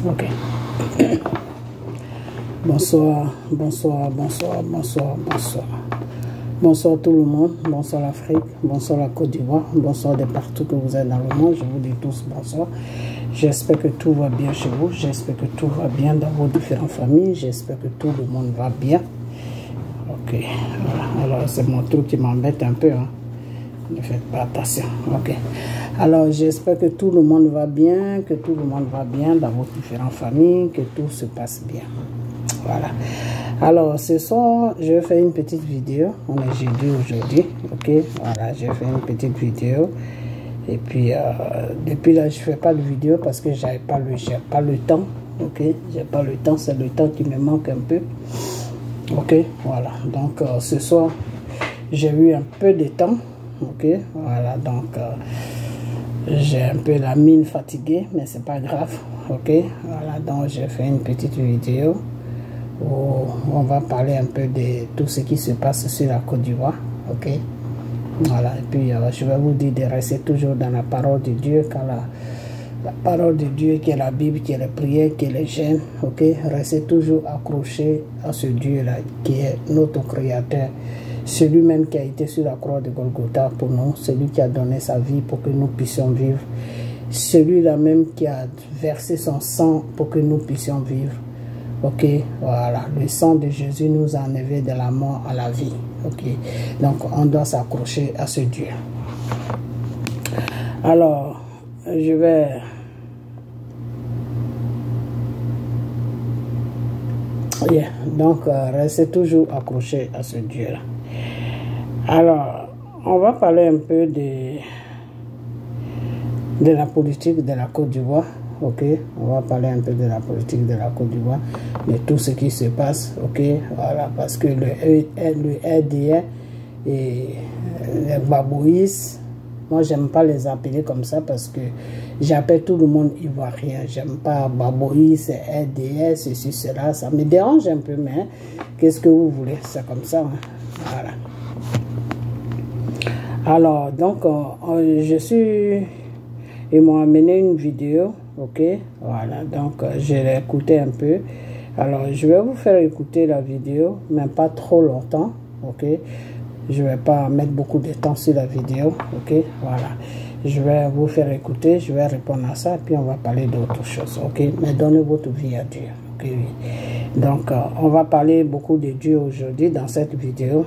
Ok. Bonsoir, bonsoir, bonsoir, bonsoir, bonsoir. Bonsoir tout le monde, bonsoir l'Afrique, bonsoir la Côte d'Ivoire, bonsoir de partout que vous êtes dans le monde. Je vous dis tous bonsoir. J'espère que tout va bien chez vous, j'espère que tout va bien dans vos différentes familles, j'espère que tout le monde va bien. Ok, voilà. Alors c'est mon truc qui m'embête un peu, hein. Ne faites pas attention. Ok. Alors j'espère que tout le monde va bien, que tout le monde va bien dans vos différentes familles, que tout se passe bien. Voilà. Alors ce soir, je vais faire une petite vidéo. On est jeudi aujourd'hui. Ok. Voilà, j'ai fait une petite vidéo. Et puis depuis là, je fais pas de vidéo parce que j'ai pas le temps. Ok. J'ai pas le temps. C'est le temps qui me manque un peu. Ok. Voilà. Donc ce soir, j'ai eu un peu de temps. Ok. Voilà. Donc j'ai un peu la mine fatiguée, mais c'est pas grave. Ok. Voilà. Donc j'ai fait une petite vidéo où on va parler un peu de tout ce qui se passe sur la Côte d'Ivoire. Ok. Voilà. Et puis je vais vous dire de rester toujours dans la parole de Dieu, car la parole de Dieu qui est la Bible, qui est la prière, qui est les jeûnes. Ok. Restez toujours accrochés à ce Dieu là qui est notre Créateur. Celui même qui a été sur la croix de Golgotha pour nous, celui qui a donné sa vie pour que nous puissions vivre, celui-là même qui a versé son sang pour que nous puissions vivre. Ok, voilà, le sang de Jésus nous a enlevés de la mort à la vie. Ok, donc on doit s'accrocher à ce Dieu. Alors, je vais... Yeah. Donc, restez toujours accrochés à ce Dieu-là. Alors, on va parler un peu de la politique de la Côte d'Ivoire. Ok, on va parler un peu de la politique de la Côte d'Ivoire, de tout ce qui se passe. Ok, voilà, parce que le RDA et les Babouis, moi j'aime pas les appeler comme ça parce que j'appelle tout le monde ivoirien. J'aime pas Babouis, RDA, ceci, cela, ça me dérange un peu, mais qu'est-ce que vous voulez, c'est comme ça. Hein? Voilà. Alors, donc, ils m'ont amené une vidéo, ok, voilà, donc je l'ai écouté un peu. Alors, je vais vous faire écouter la vidéo, mais pas trop longtemps, ok. Je vais pas mettre beaucoup de temps sur la vidéo, ok, voilà. Je vais vous faire écouter, je vais répondre à ça, et puis on va parler d'autres choses, ok. Mais donnez votre vie à Dieu, ok. Donc, on va parler beaucoup de Dieu aujourd'hui dans cette vidéo.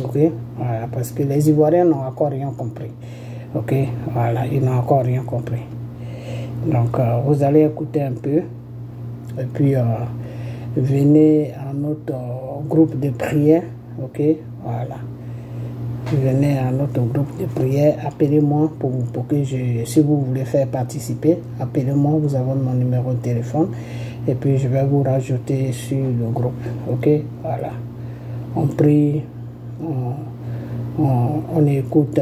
Ok, voilà, parce que les Ivoiriens n'ont encore rien compris. Ok, voilà, ils n'ont encore rien compris. Donc, vous allez écouter un peu. Et puis, venez à notre groupe de prière. Ok, voilà. Venez à notre groupe de prière. Appelez-moi pour que si vous voulez faire participer, appelez-moi. Vous avez mon numéro de téléphone. Et puis, je vais vous rajouter sur le groupe. Ok, voilà. On prie. On écoute,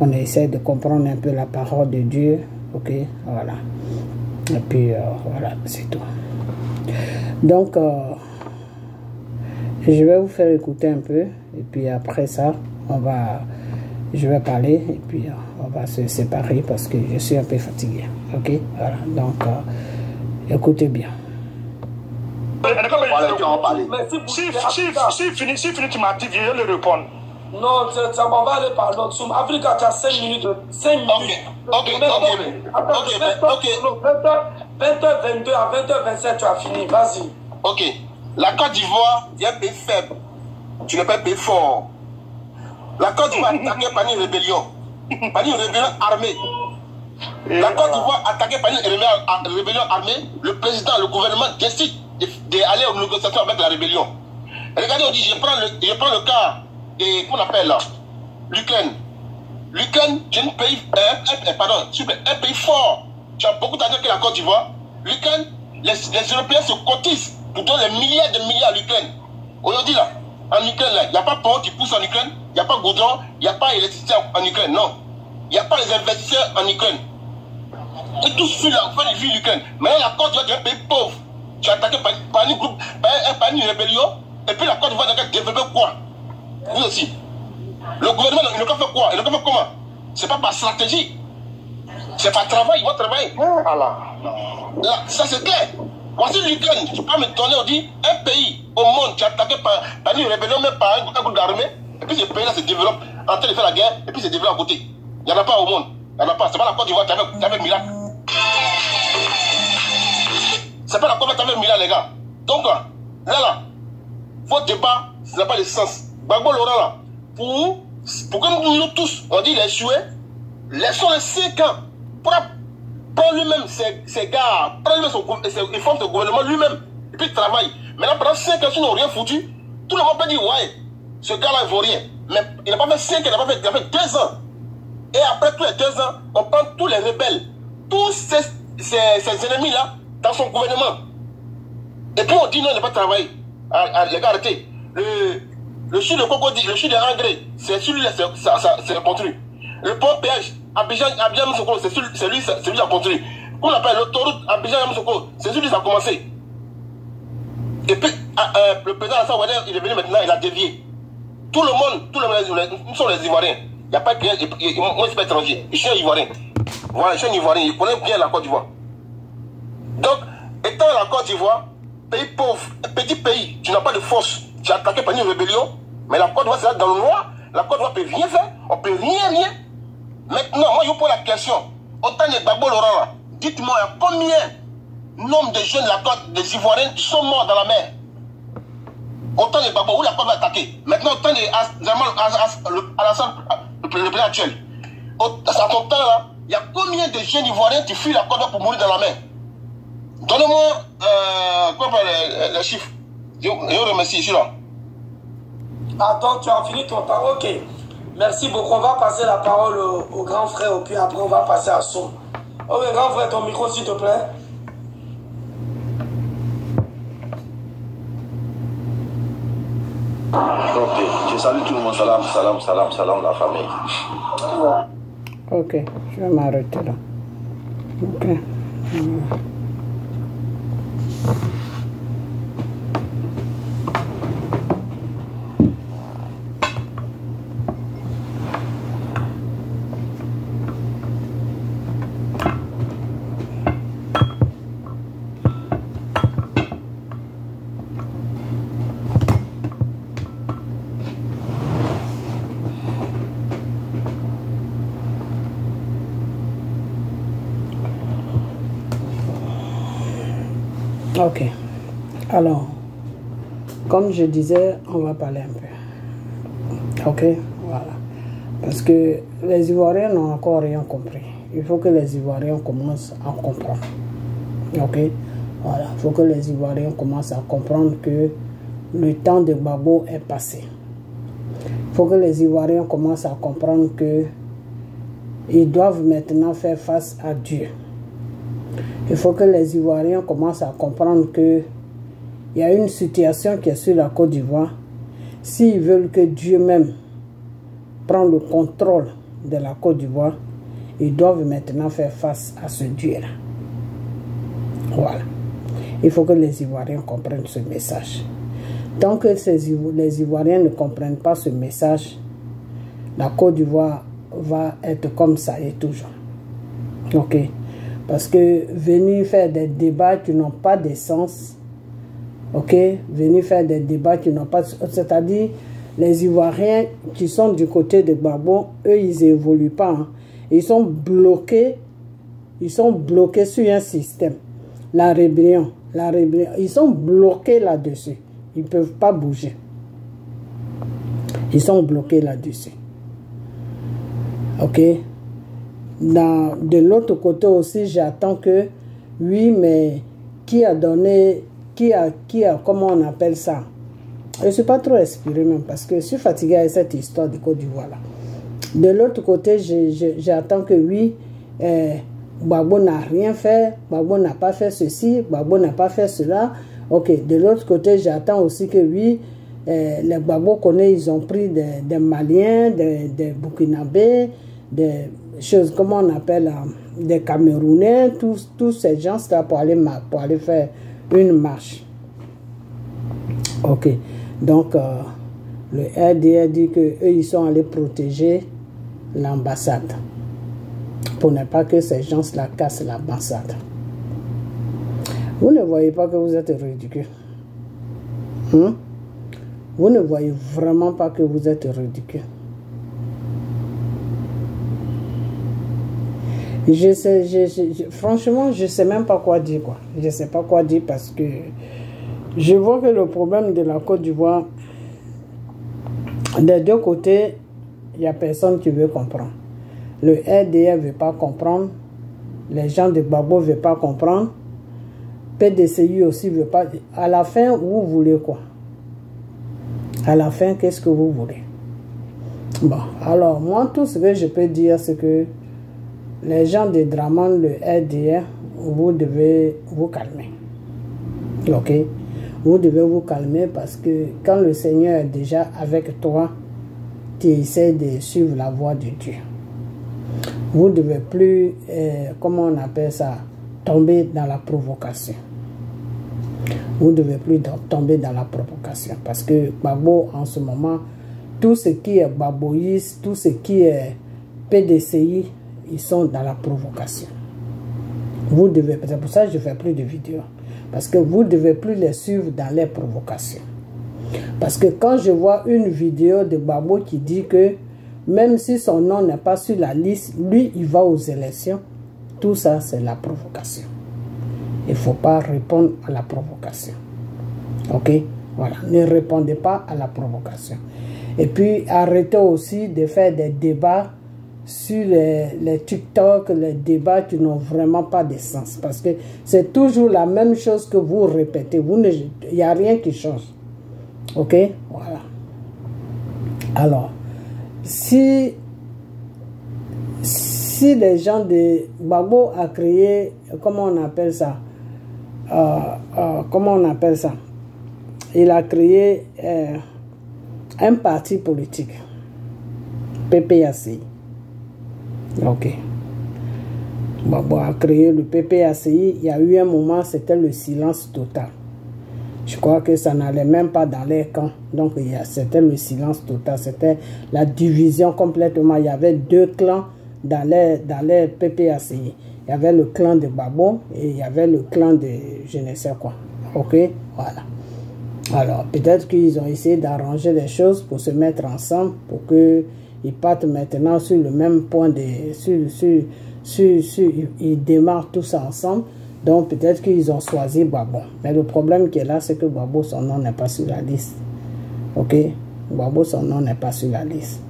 on essaie de comprendre un peu la parole de Dieu, ok, voilà, et puis voilà, c'est tout. Donc, je vais vous faire écouter un peu, et puis après ça, je vais parler, et puis on va se séparer parce que je suis un peu fatigué, ok, voilà, donc, écoutez bien. Si fini, tu m'as dit, je vais le répondre. Non, ça m'en va aller par l'autre. Soum Africa, tu as 5 minutes. 5 minutes. Ok. 20h22 à 20h27, tu as fini. Vas-y. Ok. La Côte d'Ivoire est un pays faible. Tu n'es pas un pays fort. La Côte d'Ivoire est attaquée par une rébellion. Par une rébellion armée. La Côte d'Ivoire attaquée par une rébellion armée. Le président, le gouvernement décide d'aller aux négociations avec la rébellion. Regardez, on dit, je prends le cas de, qu'on appelle là, l'Ukraine. L'Ukraine, c'est un pays, un pays fort. Tu as beaucoup d'argent que la Côte d'Ivoire. L'Ukraine, les Européens se cotisent pour donner des milliards de milliards à l'Ukraine. Aujourd'hui là, en Ukraine là, il n'y a pas pont qui pousse en Ukraine, il n'y a pas goudron, il n'y a pas électricité en Ukraine, non. Il n'y a pas les investisseurs en Ukraine. Et tout suit là, on fait des vies l'Ukraine. Maintenant la Côte d'Ivoire est un pays pauvre. Tu es attaqué par une rébellion, et puis la Côte d'Ivoire a développé quoi? Vous aussi. Le gouvernement, il ne peut faire quoi? Il ne peut faire comment? C'est pas par stratégie. C'est par travail, ils vont travailler. Voilà. Là, ça c'est clair. Voici l'Ukraine. Tu peux me donner, on dit, un pays au monde qui est attaqué par une rébellion, même par un groupe d'armée, et puis ce pays-là se développe en train de faire la guerre, et puis se développe à côté. Il n'y en a pas au monde. Il n'y en a pas. C'est pas la Côte d'Ivoire qui avait miracle. C'est pas la Côte d'Ivoire qui avait miracle, les gars. Donc, là, votre débat, ça n'a pas de sens. Gbagbo Laurent, là, pour que nous tous, on dit les échoués, laissons les 5 ans pour prendre lui-même ses gars, prendre lui-même il forme son gouvernement lui-même, et puis il travaille. Maintenant, pendant 5 ans, s'ils n'ont rien foutu, tout le monde peut dire, ouais, ce gars-là, il ne vaut rien. Mais il n'a pas fait 5 ans, il a fait 2 ans. Et après tous les 2 ans, on prend tous les rebelles, tous ces ennemis-là, dans son gouvernement. Et puis on dit non, il n'a pas travaillé. Les gars, arrêtez. Le chou de crocodile, le chou de engrais, c'est celui-là, c'est construit. Le pont péage, Abidjan-Moussoko, c'est celui qui a construit. Qu'on appelle l'autoroute Abidjan-Moussoko, c'est celui qui a commencé. Et puis, le président Alassane Ouattara, il est venu maintenant, il a dévié. Tout le monde, nous sommes les Ivoiriens. Il n'y a pas que moi, je suis pas étranger. Je suis un Ivoirien. Voilà, je suis un Ivoirien. Il connaît bien la Côte d'Ivoire. Donc, étant la Côte d'Ivoire, pays pauvre, un petit pays, tu n'as pas de force. Tu es attaqué par une rébellion, mais la Côte d'Ivoire, c'est là dans le noir. La Côte d'Ivoire ne peut rien faire. On ne peut rien. Maintenant, moi, je vous pose la question. Autant de Gbagbo Laurent, là, dites-moi, combien nombre de jeunes de la Côte des Ivoiriens sont morts dans la mer? Autant de Gbagbo, où la Côte va attaquer. Maintenant, autant de Alassane, le président actuel. À ton temps, là, il y a combien de jeunes Ivoiriens qui fuient la Côte d'Ivoire pour mourir dans la mer? Donnez-moi les chiffres. Je vous remercie, je suis là. Attends, tu as fini ton temps. Ok. Merci beaucoup. On va passer la parole au grand frère, puis après on va passer à son. Ok, grand frère, ton micro, s'il te plaît. Ok, je salue tout le monde. Salam, la famille. Ok, je vais m'arrêter là. Ok. Ok. Alors, comme je disais, on va parler un peu. Ok, voilà. Parce que les Ivoiriens n'ont encore rien compris. Il faut que les Ivoiriens commencent à comprendre. Ok, voilà. Il faut que les Ivoiriens commencent à comprendre que le temps de Gbagbo est passé. Il faut que les Ivoiriens commencent à comprendre que ils doivent maintenant faire face à Dieu. Il faut que les Ivoiriens commencent à comprendre que il y a une situation qui est sur la Côte d'Ivoire. S'ils veulent que Dieu même prenne le contrôle de la Côte d'Ivoire, ils doivent maintenant faire face à ce Dieu-là. Voilà. Il faut que les Ivoiriens comprennent ce message. Tant que les Ivoiriens ne comprennent pas ce message, la Côte d'Ivoire va être comme ça et toujours. Ok? Parce que venir faire des débats qui n'ont pas de sens, ok? Venir faire des débats qui n'ont pas de sens, c'est-à-dire les Ivoiriens qui sont du côté de Gbagbo, eux, ils n'évoluent pas. Hein. Ils sont bloqués sur un système. La rébellion, ils sont bloqués là-dessus. Ils ne peuvent pas bouger. Ils sont bloqués là-dessus. Ok? De l'autre côté aussi, j'attends que, oui, mais qui a, comment on appelle ça? Je ne suis pas trop inspiré même parce que je suis fatigué avec cette histoire de Côte d'Ivoire là. De l'autre côté, j'attends que, oui, Gbagbo n'a rien fait, Gbagbo n'a pas fait ceci, Gbagbo n'a pas fait cela. Ok, de l'autre côté, j'attends aussi que, oui, les Gbagbo connaissent, ils ont pris des Maliens, des Burkinabés, des choses, comment on appelle, des Camerounais, tous ces gens-là pour aller faire une marche. Ok, donc le RDR dit qu'eux, ils sont allés protéger l'ambassade pour ne pas que ces gens-là cassent l'ambassade. Vous ne voyez pas que vous êtes ridicule. Vous ne voyez vraiment pas que vous êtes ridicule. Franchement, je ne sais même pas quoi dire. Je ne sais pas quoi dire parce que je vois que le problème de la Côte d'Ivoire, des deux côtés, il n'y a personne qui veut comprendre. Le RDR ne veut pas comprendre. Les gens de Gbagbo ne veulent pas comprendre. PDCI aussi ne veut pas. À la fin, vous voulez quoi? À la fin, qu'est-ce que vous voulez? Bon, alors, moi, tout ce que je peux dire, c'est que les gens de Draman, le RDR, vous devez vous calmer. Ok? Vous devez vous calmer parce que quand le Seigneur est déjà avec toi, tu essaies de suivre la voie de Dieu. Vous ne devez plus, comment on appelle ça, tomber dans la provocation. Vous ne devez plus tomber dans la provocation. Parce que Gbagbo, en ce moment, tout ce qui est baboïste, tout ce qui est PDCI, ils sont dans la provocation. Vous devez, c'est pour ça que je ne fais plus de vidéos. Parce que vous ne devez plus les suivre dans les provocations. Parce que quand je vois une vidéo de Gbagbo qui dit que même si son nom n'est pas sur la liste, lui, il va aux élections, tout ça, c'est la provocation. Il ne faut pas répondre à la provocation. Ok? Voilà. Ne répondez pas à la provocation. Et puis, arrêtez aussi de faire des débats sur les TikTok, les débats qui n'ont vraiment pas de sens. Parce que c'est toujours la même chose que vous répétez. Il n'y a rien qui change. Ok? Voilà. Alors, si les gens de Gbagbo a créé, comment on appelle ça? Comment on appelle ça? Il a créé un parti politique, PPACI. Ok. Gbagbo a créé le PPACI. Il y a eu un moment, c'était le silence total. Je crois que ça n'allait même pas dans les camps. Donc, c'était le silence total. C'était la division complètement. Il y avait deux clans dans les PPACI. Il y avait le clan de Gbagbo et il y avait le clan de je ne sais quoi. Ok? Voilà. Alors, peut-être qu'ils ont essayé d'arranger les choses pour se mettre ensemble, pour qu'ils partent maintenant sur le même point de... ils démarrent tout ça ensemble. Donc, peut-être qu'ils ont choisi Gbagbo. Mais le problème qui est là, c'est que Gbagbo, son nom n'est pas sur la liste. Ok? Gbagbo, son nom n'est pas sur la liste.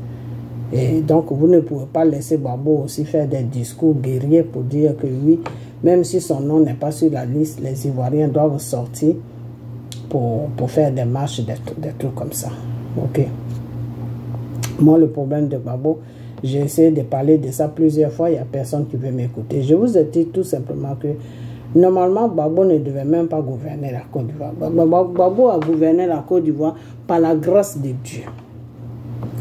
Et donc, vous ne pouvez pas laisser Gbagbo aussi faire des discours guerriers pour dire que oui, même si son nom n'est pas sur la liste, les Ivoiriens doivent sortir pour faire des marches, des trucs comme ça. Ok? Moi, le problème de Gbagbo, j'ai essayé de parler de ça plusieurs fois, il n'y a personne qui veut m'écouter. Je vous ai dit tout simplement que normalement, Gbagbo ne devait même pas gouverner la Côte d'Ivoire. Gbagbo a gouverné la Côte d'Ivoire par la grâce de Dieu.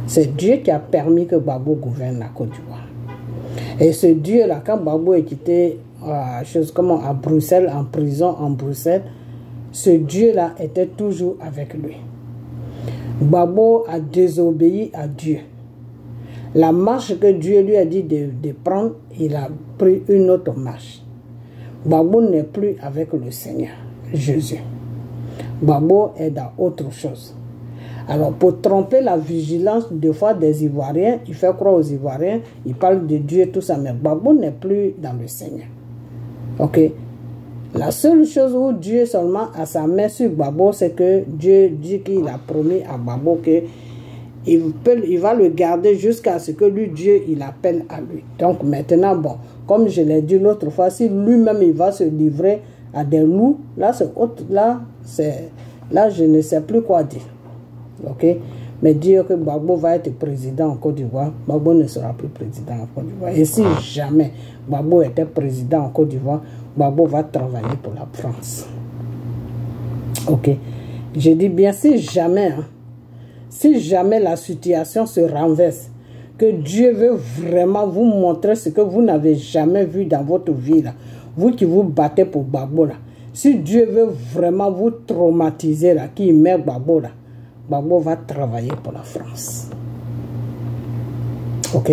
C'est Dieu qui a permis que Gbagbo gouverne la Côte d'Ivoire. Et ce Dieu-là, quand Gbagbo est quitté à Bruxelles, en prison en Bruxelles, ce Dieu-là était toujours avec lui. Gbagbo a désobéi à Dieu. La marche que Dieu lui a dit de prendre, il a pris une autre marche. Gbagbo n'est plus avec le Seigneur, Jésus. Gbagbo est dans autre chose. Alors, pour tromper la vigilance des fois des Ivoiriens, il fait croire aux Ivoiriens, il parle de Dieu et tout ça, mais Gbagbo n'est plus dans le Seigneur. Ok? La seule chose où Dieu seulement a sa main sur Gbagbo, c'est que Dieu dit qu'il a promis à Gbagbo qu'il va le garder jusqu'à ce que lui, Dieu, il appelle à lui. Donc maintenant, bon, comme je l'ai dit l'autre fois, si lui-même il va se livrer à des loups, là, je ne sais plus quoi dire. Ok? Mais dire que Gbagbo va être président en Côte d'Ivoire, Gbagbo ne sera plus président en Côte d'Ivoire. Et si jamais Gbagbo était président en Côte d'Ivoire, Gbagbo va travailler pour la France. Ok? Je dis bien si jamais, si jamais la situation se renverse, que Dieu veut vraiment vous montrer ce que vous n'avez jamais vu dans votre vie, là, vous qui vous battez pour Gbagbo, là, si Dieu veut vraiment vous traumatiser, là, qui met Gbagbo, là, Gbagbo va travailler pour la France. Ok?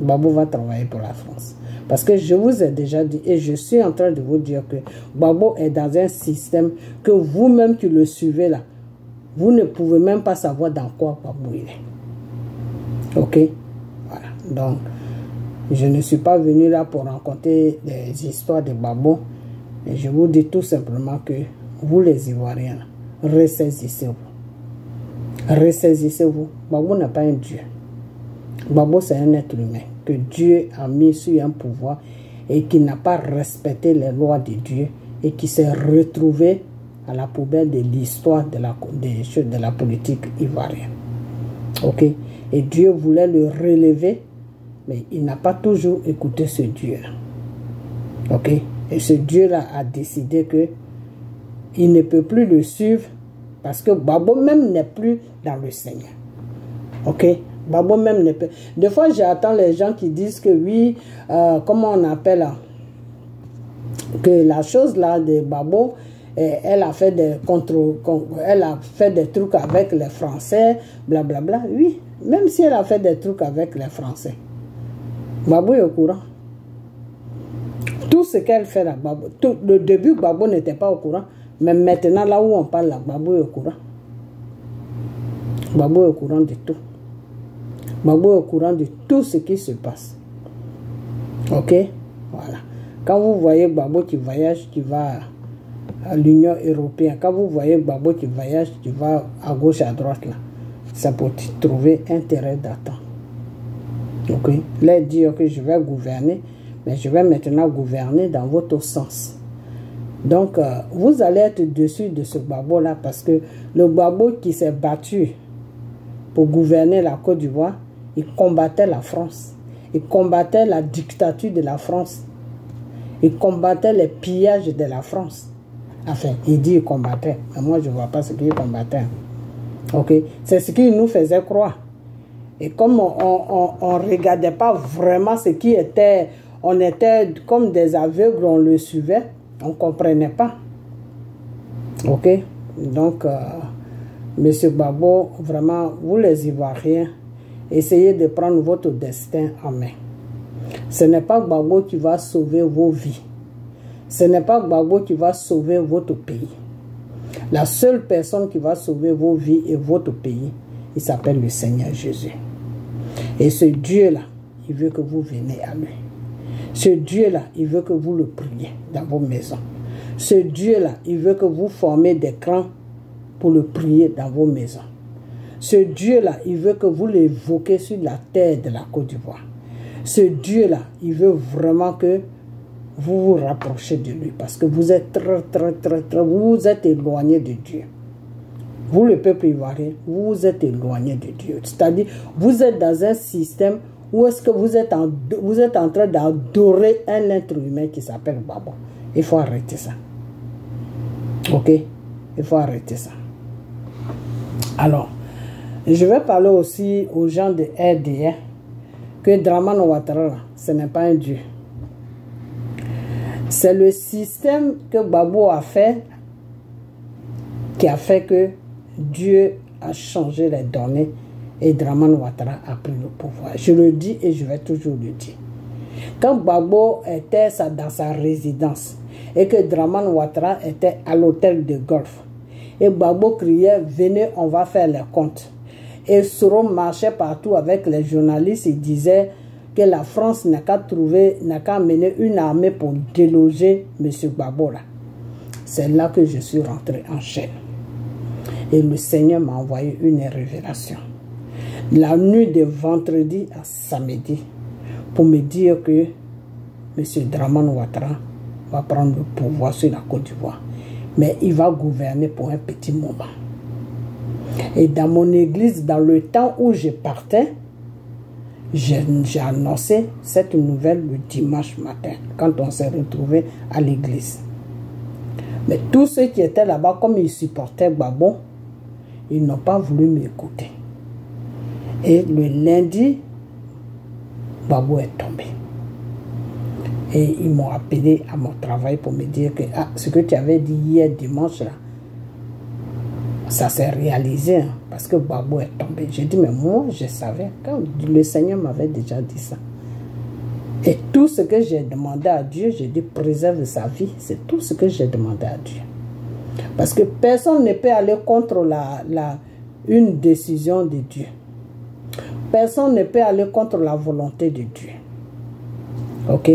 Gbagbo va travailler pour la France. Parce que je vous ai déjà dit, et je suis en train de vous dire que Gbagbo est dans un système que vous-même qui le suivez là, vous ne pouvez même pas savoir dans quoi Gbagbo il est. Ok? Voilà. Donc, je ne suis pas venu là pour raconter des histoires de Gbagbo. Et je vous dis tout simplement que vous les Ivoiriens, ressaisissez-vous. Ressaisissez-vous. Gbagbo n'est pas un dieu. Gbagbo c'est un être humain que Dieu a mis sur un pouvoir et qui n'a pas respecté les lois de Dieu et qui s'est retrouvé à la poubelle de l'histoire de la politique ivoirienne. Ok? Et Dieu voulait le relever, mais il n'a pas toujours écouté ce Dieu-là. Ok? Et ce Dieu-là a décidé que il ne peut plus le suivre parce que Gbagbo même n'est plus dans le Seigneur. Ok? Gbagbo même ne peut. Des fois, j'attends les gens qui disent que oui, comment on appelle là, que la chose là de Gbagbo, elle a fait des elle a fait des trucs avec les Français, blablabla. Bla, bla. Oui, même si elle a fait des trucs avec les Français, Gbagbo est au courant. Tout ce qu'elle fait là, Gbagbo, le début, Gbagbo n'était pas au courant, mais maintenant là où on parle là, Gbagbo est au courant. Gbagbo est au courant de tout. Gbagbo est au courant de tout ce qui se passe. Ok? Voilà. Quand vous voyez Gbagbo qui voyage, qui va à l'Union européenne, quand vous voyez Gbagbo qui voyage, qui va à gauche, à droite, là, ça peut trouver intérêt d'attendre. Ok? Là, dire que je vais gouverner, mais je vais maintenant gouverner dans votre sens. Donc, vous allez être dessus de ce Gbagbo-là parce que le Gbagbo qui s'est battu pour gouverner la Côte d'Ivoire, il combattait la France. Il combattait la dictature de la France. Il combattait les pillages de la France. Enfin, il dit qu'il combattait. Mais moi, je ne vois pas ce qu'il combattait. Ok? C'est ce qu'il nous faisait croire. Et comme on ne regardait pas vraiment ce qui était... On était comme des aveugles, on le suivait. On ne comprenait pas. Ok? Donc, Monsieur Gbagbo, vraiment, vous les Ivoiriens, essayez de prendre votre destin en main. Ce n'est pas Gbagbo qui va sauver vos vies. Ce n'est pas Gbagbo qui va sauver votre pays. La seule personne qui va sauver vos vies et votre pays, il s'appelle le Seigneur Jésus. Et ce Dieu-là, il veut que vous veniez à lui. Ce Dieu-là, il veut que vous le priez dans vos maisons. Ce Dieu-là, il veut que vous formez des crans pour le prier dans vos maisons. Ce Dieu-là, il veut que vous l'évoquez sur la terre de la Côte d'Ivoire. Ce Dieu-là, il veut vraiment que vous vous rapprochez de lui parce que vous êtes vous êtes éloigné de Dieu. Vous, le peuple ivoirien, vous êtes éloigné de Dieu. C'est-à-dire, vous êtes dans un système où est-ce que vous êtes en train d'adorer un être humain qui s'appelle Gbagbo. Il faut arrêter ça. Ok? Il faut arrêter ça. Alors, je vais parler aussi aux gens de RDR que Dramane Ouattara, ce n'est pas un dieu. C'est le système que Gbagbo a fait qui a fait que Dieu a changé les données et Dramane Ouattara a pris le pouvoir. Je le dis et je vais toujours le dire. Quand Gbagbo était dans sa résidence et que Dramane Ouattara était à l'hôtel de golf, et Gbagbo criait, venez, on va faire les comptes. Et Soro marchait partout avec les journalistes et disait que la France n'a qu'à amener une armée pour déloger M. Gbagbo là. C'est là que je suis rentré en chaîne. Et le Seigneur m'a envoyé une révélation. La nuit de vendredi à samedi, pour me dire que M. Dramane Ouattara va prendre le pouvoir sur la Côte d'Ivoire. Mais il va gouverner pour un petit moment. Et dans mon église, dans le temps où je partais, j'ai annoncé cette nouvelle le dimanche matin, quand on s'est retrouvé à l'église. Mais tous ceux qui étaient là-bas, comme ils supportaient Gbagbo, ils n'ont pas voulu m'écouter. Et le lundi, Gbagbo est tombé. Et ils m'ont appelé à mon travail pour me dire que ce que tu avais dit hier dimanche, là, ça s'est réalisé, hein, parce que Gbagbo est tombé. J'ai dit, mais moi, je savais, quand le Seigneur m'avait déjà dit ça. Et tout ce que j'ai demandé à Dieu, j'ai dit préserve sa vie. C'est tout ce que j'ai demandé à Dieu. Parce que personne ne peut aller contre une décision de Dieu. Personne ne peut aller contre la volonté de Dieu. Ok?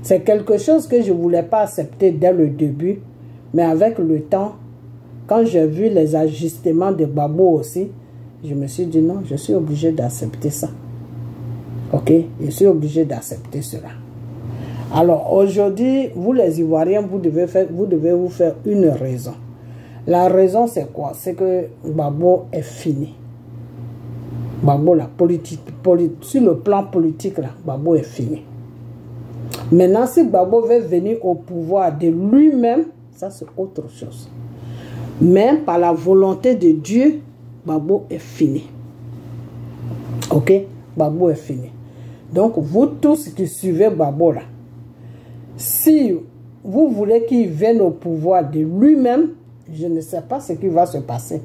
C'est quelque chose que je ne voulais pas accepter dès le début. Mais avec le temps, quand j'ai vu les ajustements de Gbagbo aussi, je me suis dit non, je suis obligé d'accepter ça. Ok? Je suis obligé d'accepter cela. Alors aujourd'hui, vous les Ivoiriens, vous devez vous faire une raison. La raison c'est quoi? C'est que Gbagbo est fini. Gbagbo, la politique, sur le plan politique, là, Gbagbo est fini. Maintenant, si Gbagbo veut venir au pouvoir de lui-même, ça c'est autre chose. Mais par la volonté de Dieu, Gbagbo est fini. Ok? Gbagbo est fini. Donc, vous tous qui suivez Gbagbo là, si vous voulez qu'il vienne au pouvoir de lui-même, je ne sais pas ce qui va se passer.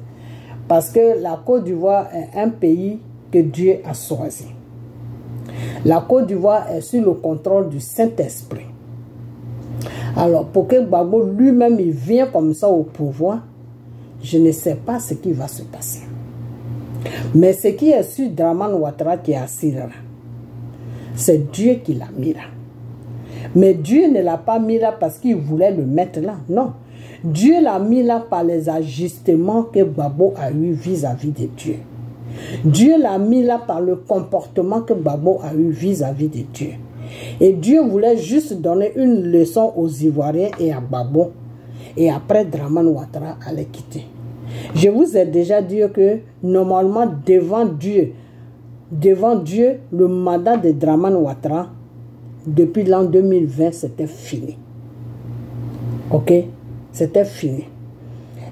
Parce que la Côte d'Ivoire est un pays que Dieu a choisi. La Côte d'Ivoire est sous le contrôle du Saint-Esprit. Alors, pour que Gbagbo lui-même il vienne comme ça au pouvoir, je ne sais pas ce qui va se passer. Mais ce qui est sur Dramane Ouattara qui est assis là, c'est Dieu qui l'a mis là. Mais Dieu ne l'a pas mis là parce qu'il voulait le mettre là. Non. Dieu l'a mis là par les ajustements que Gbagbo a eu vis-à-vis de Dieu. Dieu l'a mis là par le comportement que Gbagbo a eu vis-à-vis de Dieu. Et Dieu voulait juste donner une leçon aux Ivoiriens et à Gbagbo. Et après, Dramane Ouattara allait quitter. Je vous ai déjà dit que normalement, devant Dieu, le mandat de Dramane Ouattara, depuis l'an 2020, c'était fini. Ok? C'était fini.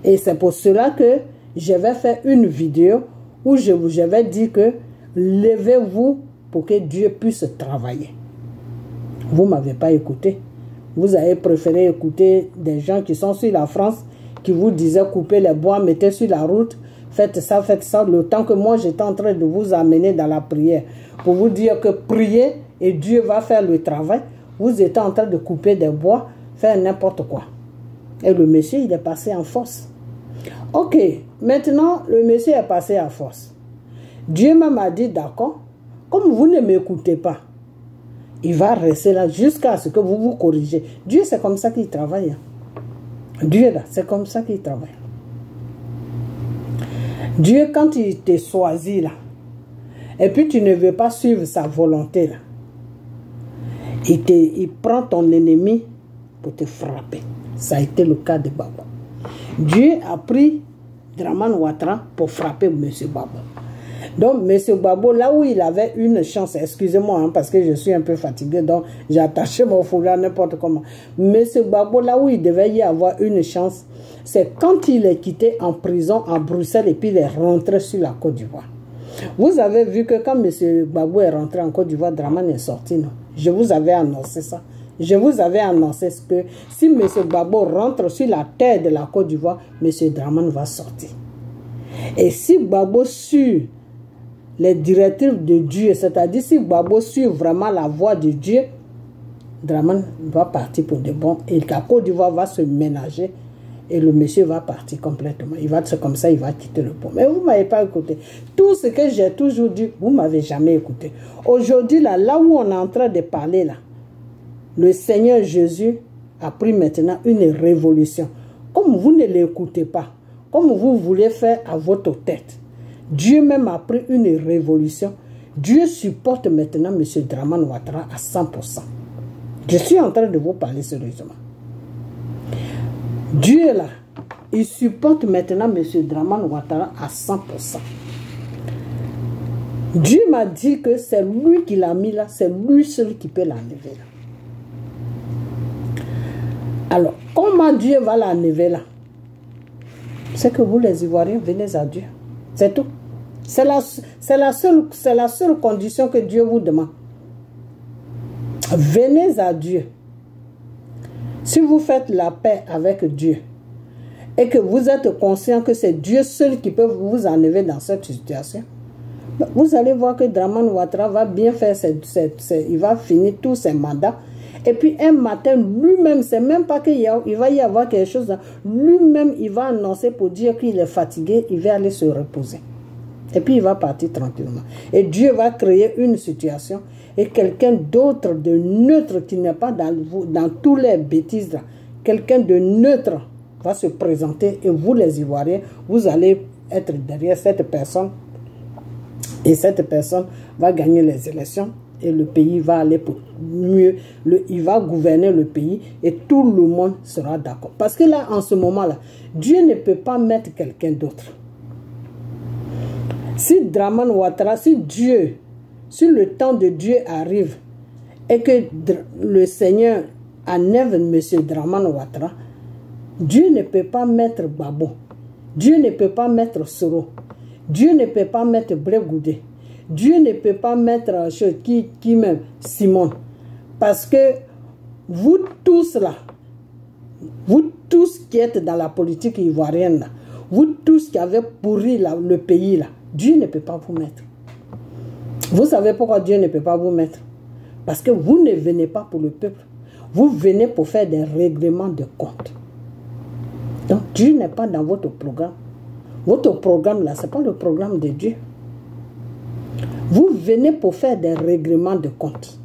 Et c'est pour cela que je vais faire une vidéo où je vais dire que levez-vous pour que Dieu puisse travailler. Vous ne m'avez pas écouté. Vous avez préféré écouter des gens qui sont sur la France, qui vous disaient couper les bois, mettez sur la route, faites ça, le temps que moi j'étais en train de vous amener dans la prière, pour vous dire que priez et Dieu va faire le travail. Vous étiez en train de couper des bois, faire n'importe quoi. Et le monsieur, il est passé en force. Ok, maintenant, le monsieur est passé en force. Dieu même a dit, d'accord, comme vous ne m'écoutez pas, il va rester là jusqu'à ce que vous vous corrigez. Dieu, c'est comme ça qu'il travaille. Dieu, là, c'est comme ça qu'il travaille. Dieu, quand il te choisit, là, et puis tu ne veux pas suivre sa volonté, là, il prend ton ennemi pour te frapper. Ça a été le cas de Gbagbo. Dieu a pris Dramane Ouattara pour frapper M. Gbagbo. Donc, M. Gbagbo, là où il avait une chance, excusez-moi, hein, parce que je suis un peu fatigué, donc j'ai attaché mon foulard n'importe comment. M. Gbagbo, là où il devait y avoir une chance, c'est quand il est quitté en prison à Bruxelles et puis il est rentré sur la Côte d'Ivoire. Vous avez vu que quand M. Gbagbo est rentré en Côte d'Ivoire, Dramane est sorti, non? Je vous avais annoncé ça. Je vous avais annoncé que si M. Gbagbo rentre sur la terre de la Côte d'Ivoire, M. Dramane va sortir. Et si Gbagbo suit les directives de Dieu, c'est-à-dire si Gbagbo suit vraiment la voie de Dieu, Dramane va partir pour de bon. Et la Côte d'Ivoire va se ménager et le monsieur va partir complètement. Il va être comme ça, il va quitter le pont. Mais vous ne m'avez pas écouté. Tout ce que j'ai toujours dit, vous ne m'avez jamais écouté. Aujourd'hui, là où on est en train de parler, là, le Seigneur Jésus a pris maintenant une révolution. Comme vous ne l'écoutez pas, comme vous voulez faire à votre tête, Dieu même a pris une révolution. Dieu supporte maintenant M. Dramane Ouattara à 100%. Je suis en train de vous parler sérieusement. Dieu là, il supporte maintenant M. Dramane Ouattara à 100%. Dieu m'a dit que c'est lui qui l'a mis là, c'est lui seul qui peut l'enlever là. Alors, comment Dieu va l'enlever là? C'est que vous les Ivoiriens, venez à Dieu. C'est tout. C'est la seule condition que Dieu vous demande. Venez à Dieu. Si vous faites la paix avec Dieu et que vous êtes conscient que c'est Dieu seul qui peut vous enlever dans cette situation, Vous allez voir que Dramane Ouattara va bien faire, il va finir tous ses mandats. Et puis un matin, lui-même, c'est même pas qu'il va y avoir quelque chose. Lui-même, il va annoncer pour dire qu'il est fatigué, il va aller se reposer. Et puis il va partir tranquillement. Et Dieu va créer une situation et quelqu'un d'autre, de neutre, qui n'est pas dans tous les bêtises là, quelqu'un de neutre va se présenter et vous les Ivoiriens, vous allez être derrière cette personne et cette personne va gagner les élections et le pays va aller pour mieux, il va gouverner le pays et tout le monde sera d'accord. Parce que là, en ce moment-là, Dieu ne peut pas mettre quelqu'un d'autre. Si Dramane Ouattara, si le temps de Dieu arrive et que le Seigneur enlève M. Dramane Ouattara, Dieu ne peut pas mettre Babo, Dieu ne peut pas mettre Soro, Dieu ne peut pas mettre Brégoudé, Dieu ne peut pas mettre qui même Simon. Parce que vous tous là, vous tous qui êtes dans la politique ivoirienne là, vous tous qui avez pourri le pays là, Dieu ne peut pas vous mettre. Vous savez pourquoi Dieu ne peut pas vous mettre? Parce que vous ne venez pas pour le peuple. Vous venez pour faire des règlements de compte. Donc Dieu n'est pas dans votre programme. Votre programme là, ce n'est pas le programme de Dieu. Vous venez pour faire des règlements de compte.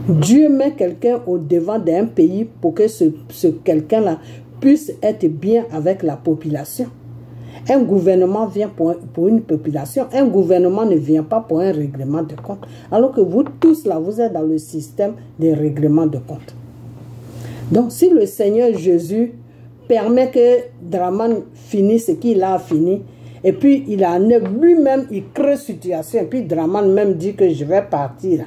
Dieu met quelqu'un au devant d'un pays pour que ce quelqu'un-là puisse être bien avec la population. Un gouvernement vient pour une population. Un gouvernement ne vient pas pour un règlement de compte. Alors que vous tous là, vous êtes dans le système des règlements de compte. Donc si le Seigneur Jésus permet que Dramane finisse ce qu'il a fini, et puis il enlève lui-même, il crée situation, et puis Dramane même dit que je vais partir.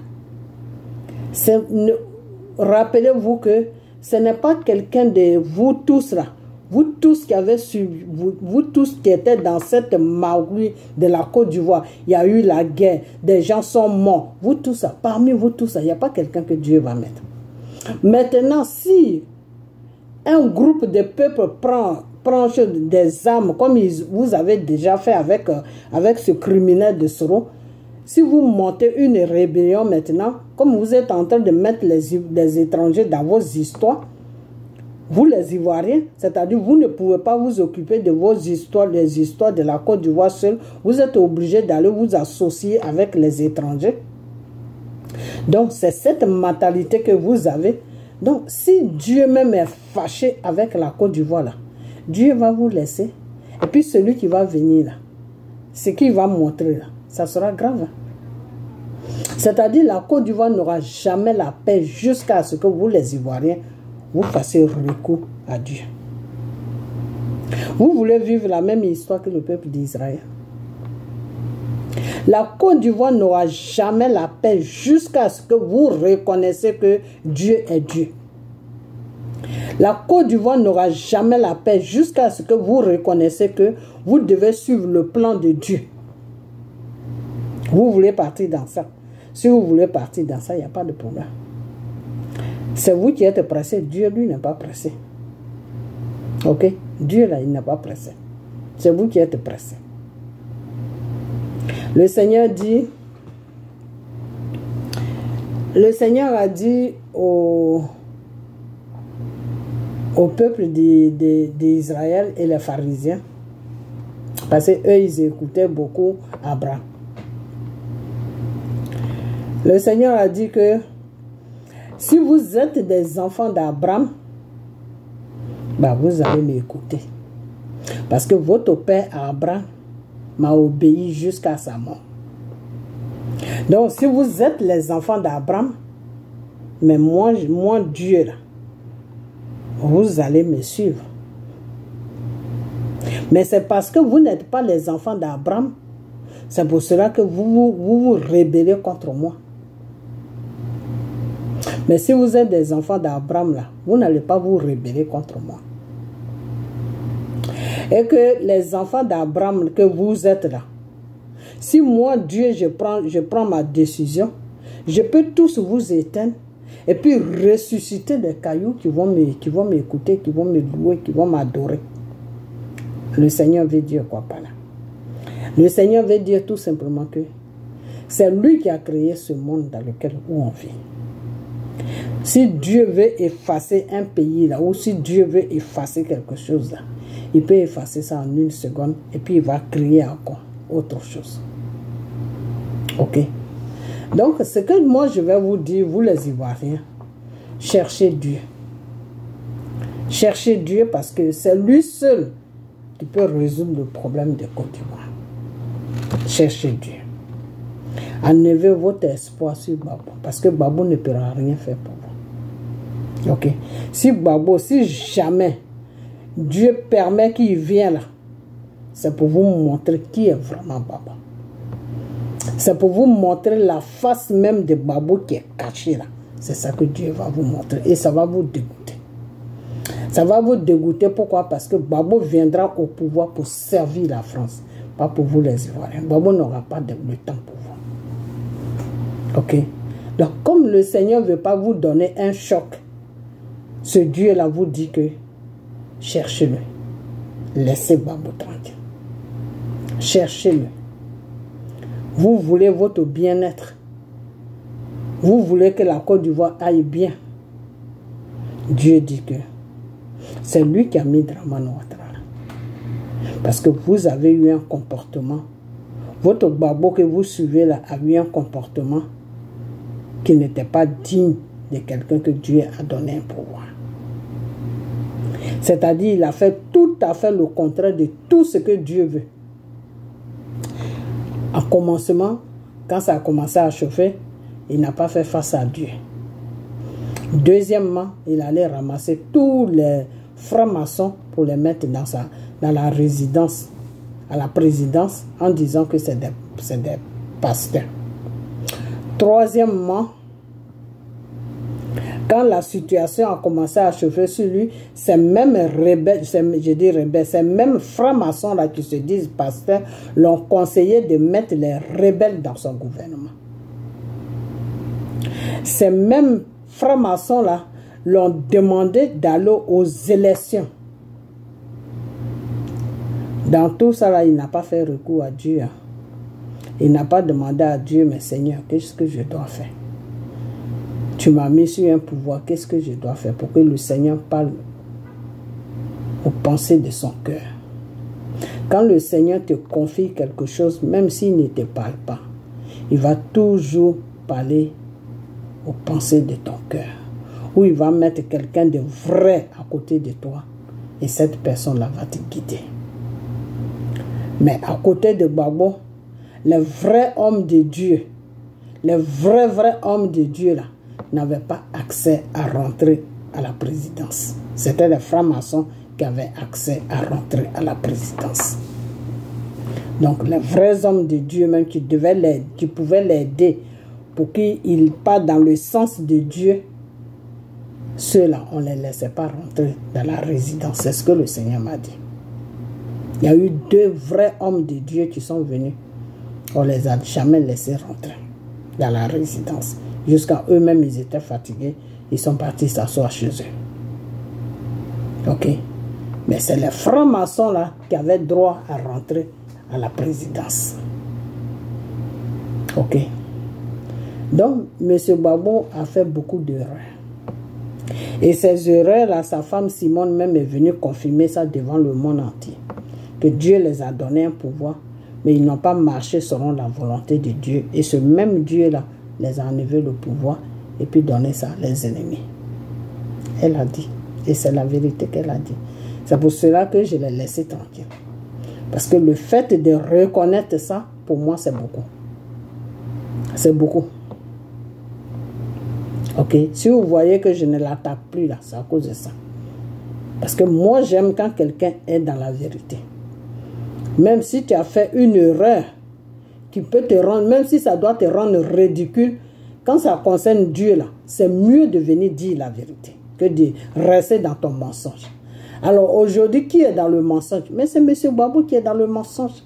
Rappelez-vous que ce n'est pas quelqu'un de vous tous là, vous tous qui avez suivi, vous tous qui étaient dans cette magouille de la Côte d'Ivoire, il y a eu la guerre, des gens sont morts, vous tous ça, parmi vous tous ça, il n'y a pas quelqu'un que Dieu va mettre. Maintenant, si un groupe de peuples prend des armes, comme vous avez déjà fait avec ce criminel de Soro, si vous montez une rébellion maintenant, comme vous êtes en train de mettre les étrangers dans vos histoires, vous les Ivoiriens, c'est-à-dire vous ne pouvez pas vous occuper de vos histoires, les histoires de la Côte d'Ivoire seule, vous êtes obligés d'aller vous associer avec les étrangers. Donc c'est cette mentalité que vous avez. Donc si Dieu même est fâché avec la Côte d'Ivoire là, Dieu va vous laisser. Et puis celui qui va venir là, ce qu'il va montrer là, ça sera grave. C'est-à-dire la Côte d'Ivoire n'aura jamais la paix jusqu'à ce que vous les Ivoiriens, vous fassiez recours à Dieu. Vous voulez vivre la même histoire que le peuple d'Israël. La Côte d'Ivoire n'aura jamais la paix jusqu'à ce que vous reconnaissiez que Dieu est Dieu. La Côte d'Ivoire n'aura jamais la paix jusqu'à ce que vous reconnaissiez que vous devez suivre le plan de Dieu. Vous voulez partir dans ça. Si vous voulez partir dans ça, il n'y a pas de problème. C'est vous qui êtes pressé. Dieu, lui, n'est pas pressé. Ok? Dieu, là, il n'est pas pressé. C'est vous qui êtes pressé. Le Seigneur dit, le Seigneur a dit au peuple d'Israël et les pharisiens, parce qu'eux, ils écoutaient beaucoup Abraham. Le Seigneur a dit que si vous êtes des enfants d'Abraham, bah vous allez m'écouter. Parce que votre père Abraham m'a obéi jusqu'à sa mort. Donc si vous êtes les enfants d'Abraham, mais moi Dieu là, vous allez me suivre. Mais c'est parce que vous n'êtes pas les enfants d'Abraham, c'est pour cela que vous rébellez contre moi. Mais si vous êtes des enfants d'Abraham là, vous n'allez pas vous rebeller contre moi. Et que les enfants d'Abraham que vous êtes là, si moi Dieu je prends ma décision, je peux tous vous éteindre et puis ressusciter des cailloux qui vont m'écouter, qui vont me louer, qui vont m'adorer. Le Seigneur veut dire quoi par là? Le Seigneur veut dire tout simplement que c'est lui qui a créé ce monde dans lequel on vit. Si Dieu veut effacer un pays là, ou si Dieu veut effacer quelque chose là, il peut effacer ça en une seconde et puis il va créer encore autre chose. Ok? Donc, ce que moi je vais vous dire, vous les Ivoiriens, cherchez Dieu. Cherchez Dieu parce que c'est lui seul qui peut résoudre le problème de Côte d'Ivoire. Cherchez Dieu. Enlevez votre espoir sur Gbagbo parce que Gbagbo ne pourra rien faire pour vous. Ok? Si Gbagbo, si jamais Dieu permet qu'il vienne là, c'est pour vous montrer qui est vraiment Gbagbo. C'est pour vous montrer la face même de Gbagbo qui est cachée là. C'est ça que Dieu va vous montrer et ça va vous dégoûter. Ça va vous dégoûter, pourquoi? Parce que Gbagbo viendra au pouvoir pour servir la France, pas pour vous les Ivoiriens. Gbagbo n'aura pas le temps pour vous. Ok? Donc, comme le Seigneur ne veut pas vous donner un choc, ce Dieu-là vous dit que cherchez-le. Laissez Gbagbo tranquille. Cherchez-le. Vous voulez votre bien-être. Vous voulez que la Côte d'Ivoire aille bien. Dieu dit que c'est lui qui a mis Dramane Ouattara. Parce que vous avez eu un comportement. Votre Gbagbo que vous suivez là a eu un comportement qui n'était pas digne de quelqu'un que Dieu a donné un pouvoir. C'est-à-dire, il a fait tout à fait le contraire de tout ce que Dieu veut. En commencement, quand ça a commencé à chauffer, il n'a pas fait face à Dieu. Deuxièmement, il allait ramasser tous les francs-maçons pour les mettre dans la résidence, à la présidence, en disant que c'est des pasteurs. Troisièmement, quand la situation a commencé à chauffer sur lui, ces mêmes rebelles, ces mêmes francs-maçons là qui se disent pasteurs, l'ont conseillé de mettre les rebelles dans son gouvernement. Ces mêmes francs-maçons là l'ont demandé d'aller aux élections. Dans tout ça là, il n'a pas fait recours à Dieu. Il n'a pas demandé à Dieu, mais Seigneur, qu'est-ce que je dois faire? Tu m'as mis sur un pouvoir, qu'est-ce que je dois faire pour que le Seigneur parle aux pensées de son cœur? Quand le Seigneur te confie quelque chose, même s'il ne te parle pas, il va toujours parler aux pensées de ton cœur. Ou il va mettre quelqu'un de vrai à côté de toi et cette personne-là va te guider. Mais à côté de Gbagbo, les vrais hommes de Dieu, les vrais hommes de Dieu là, n'avaient pas accès à rentrer à la présidence. C'était les francs-maçons qui avaient accès à rentrer à la présidence. Donc les vrais hommes de Dieu même qui pouvaient l'aider pour qu'il parte dans le sens de Dieu, ceux-là, on ne les laissait pas rentrer dans la résidence. C'est ce que le Seigneur m'a dit. Il y a eu 2 vrais hommes de Dieu qui sont venus. On ne les a jamais laissés rentrer dans la résidence. Jusqu'à eux-mêmes, ils étaient fatigués. Ils sont partis s'asseoir chez eux. Ok? Mais c'est les francs-maçons là qui avaient droit à rentrer à la présidence. Ok? Donc, M. Gbagbo a fait beaucoup d'erreurs. Et ces erreurs-là, sa femme Simone même est venue confirmer ça devant le monde entier. Que Dieu les a donné un pouvoir, mais ils n'ont pas marché selon la volonté de Dieu. Et ce même Dieu-là les a enlevé le pouvoir et puis donné ça à les ennemis. Elle a dit. Et c'est la vérité qu'elle a dit. C'est pour cela que je l'ai laissé tranquille. Parce que le fait de reconnaître ça, pour moi, c'est beaucoup. C'est beaucoup. Ok? Si vous voyez que je ne l'attaque plus là, c'est à cause de ça. Parce que moi, j'aime quand quelqu'un est dans la vérité. Même si tu as fait une erreur qui peut te rendre, même si ça doit te rendre ridicule, quand ça concerne Dieu là, c'est mieux de venir dire la vérité que de rester dans ton mensonge. Alors aujourd'hui, qui est dans le mensonge? Mais c'est M. Gbagbo qui est dans le mensonge.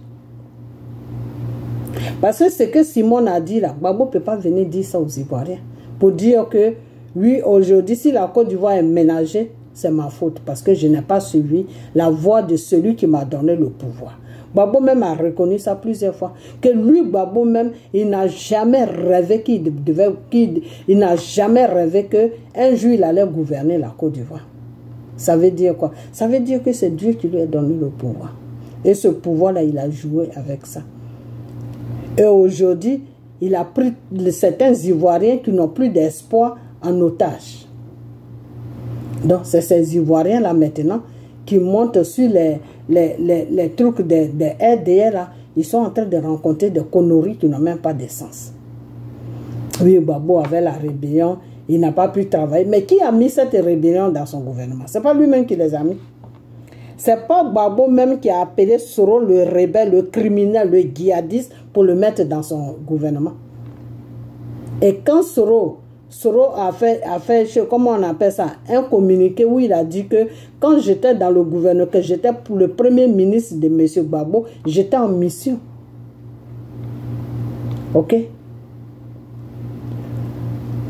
Parce que ce que Simone a dit là, Gbagbo ne peut pas venir dire ça aux Ivoiriens. Pour dire que, oui, aujourd'hui, si la Côte d'Ivoire est ménagée, c'est ma faute. Parce que je n'ai pas suivi la voie de celui qui m'a donné le pouvoir. Gbagbo même a reconnu ça plusieurs fois. Que lui, Gbagbo même, il n'a jamais rêvé il n'a jamais rêvé qu'un jour il allait gouverner la Côte d'Ivoire. Ça veut dire quoi? Ça veut dire que c'est Dieu qui lui a donné le pouvoir. Et ce pouvoir-là, il a joué avec ça. Et aujourd'hui, il a pris certains Ivoiriens qui n'ont plus d'espoir en otage. Donc, c'est ces Ivoiriens-là maintenant qui montent sur les trucs des RDR, là. Ils sont en train de rencontrer des conneries qui n'ont même pas de sens. Oui, Gbagbo avait la rébellion, il n'a pas pu travailler. Mais qui a mis cette rébellion dans son gouvernement? Ce n'est pas lui-même qui les a mis. Ce n'est pas Gbagbo même qui a appelé Soro le rebelle, le criminel, le djihadiste pour le mettre dans son gouvernement. Et quand Soro a fait, comment on appelle ça, un communiqué où il a dit que quand j'étais dans le gouvernement, que j'étais pour le premier ministre de M. Gbagbo, j'étais en mission. Ok?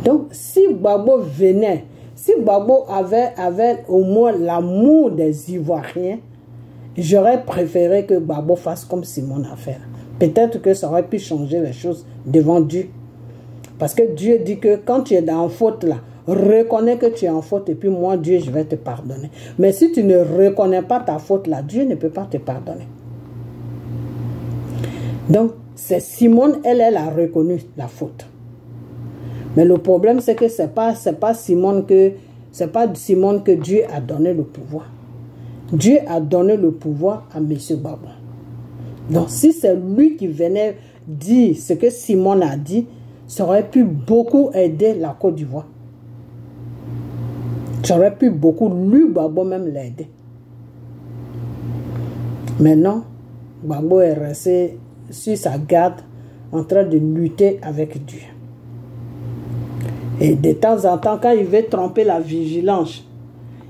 Donc, si Gbagbo venait, si Gbagbo avait au moins l'amour des Ivoiriens, j'aurais préféré que Gbagbo fasse comme Simon a fait. Peut-être que ça aurait pu changer les choses devant Dieu. Parce que Dieu dit que quand tu es en faute là, reconnais que tu es en faute et puis moi, Dieu, je vais te pardonner. Mais si tu ne reconnais pas ta faute là, Dieu ne peut pas te pardonner. Donc, c'est Simone, elle a reconnu la faute. Mais le problème, c'est que ce n'est pas Simone que Dieu a donné le pouvoir. Dieu a donné le pouvoir à M. Gbagbo. Donc, si c'est lui qui venait dire ce que Simone a dit, ça aurait pu beaucoup aider la Côte d'Ivoire. Ça aurait pu beaucoup, lui, Gbagbo même l'aider. Maintenant, Gbagbo est resté sur sa garde en train de lutter avec Dieu. Et de temps en temps, quand il veut tromper la vigilance,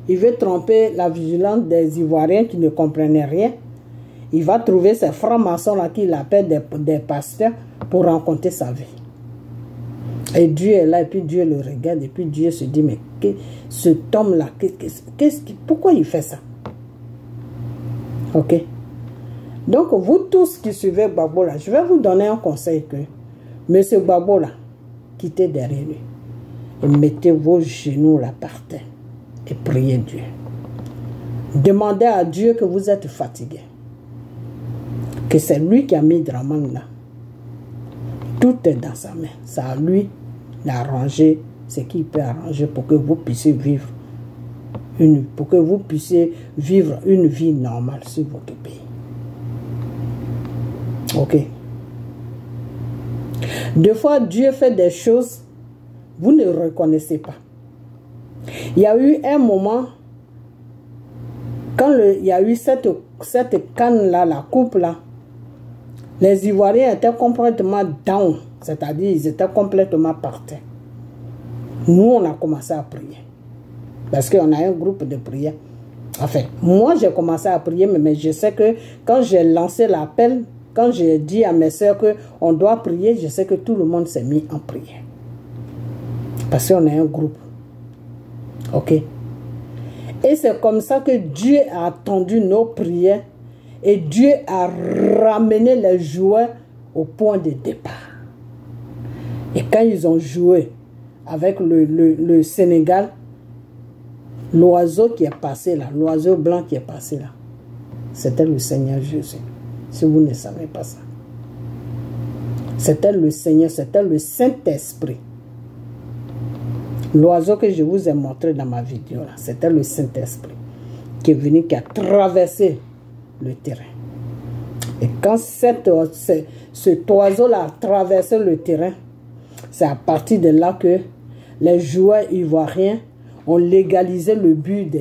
il veut tromper la vigilance des Ivoiriens qui ne comprenaient rien, il va trouver ces francs-maçons là qu'il appelle des pasteurs pour rencontrer sa vie. Et Dieu est là, et puis Dieu le regarde, et puis Dieu se dit, mais cet homme-là, pourquoi il fait ça? Ok? Donc, vous tous qui suivez Gbagbo là, je vais vous donner un conseil que M. Gbagbo là, quittez derrière lui. Et mettez vos genoux là par terre et priez Dieu. Demandez à Dieu que vous êtes fatigué. Que c'est lui qui a mis Dramane là. Tout est dans sa main. C'est à lui d'arranger ce qu'il peut arranger pour que vous puissiez vivre une vie normale sur votre pays. Ok. Des fois, Dieu fait des choses vous ne reconnaissez pas. Il y a eu un moment, quand il y a eu cette canne-là, la coupe-là, les Ivoiriens étaient complètement down, c'est-à-dire ils étaient complètement par terre. Nous, on a commencé à prier. Parce qu'on a un groupe de prière. Enfin, moi, j'ai commencé à prier, mais je sais que quand j'ai lancé l'appel, quand j'ai dit à mes soeurs qu'on doit prier, je sais que tout le monde s'est mis en prière. Parce qu'on est un groupe. Ok? Et c'est comme ça que Dieu a attendu nos prières et Dieu a ramené les joueurs au point de départ. Et quand ils ont joué avec le Sénégal, l'oiseau qui est passé là, l'oiseau blanc qui est passé là, c'était le Seigneur Jésus. Si vous ne savez pas ça. C'était le Seigneur, c'était le Saint-Esprit. L'oiseau que je vous ai montré dans ma vidéo, c'était le Saint-Esprit qui est venu, qui a traversé le terrain. Et quand cet oiseau-là a traversé le terrain, c'est à partir de là que les joueurs ivoiriens ont légalisé le but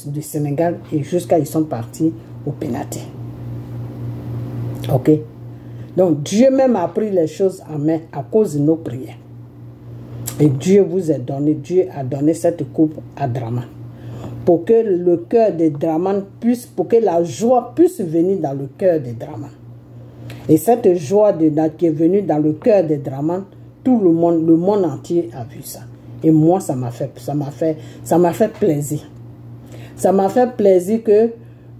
du Sénégal et jusqu'à ils sont partis au pénalty. Ok? Donc Dieu même a pris les choses en main à cause de nos prières. Et Dieu vous a donné, Dieu a donné cette coupe à Dramane. Pour que le cœur de Dramane puisse, pour que la joie puisse venir dans le cœur de Dramane. Et cette joie qui est venue dans le cœur de Dramane, tout le monde entier a vu ça. Et moi, ça m'a fait plaisir. Ça m'a fait plaisir que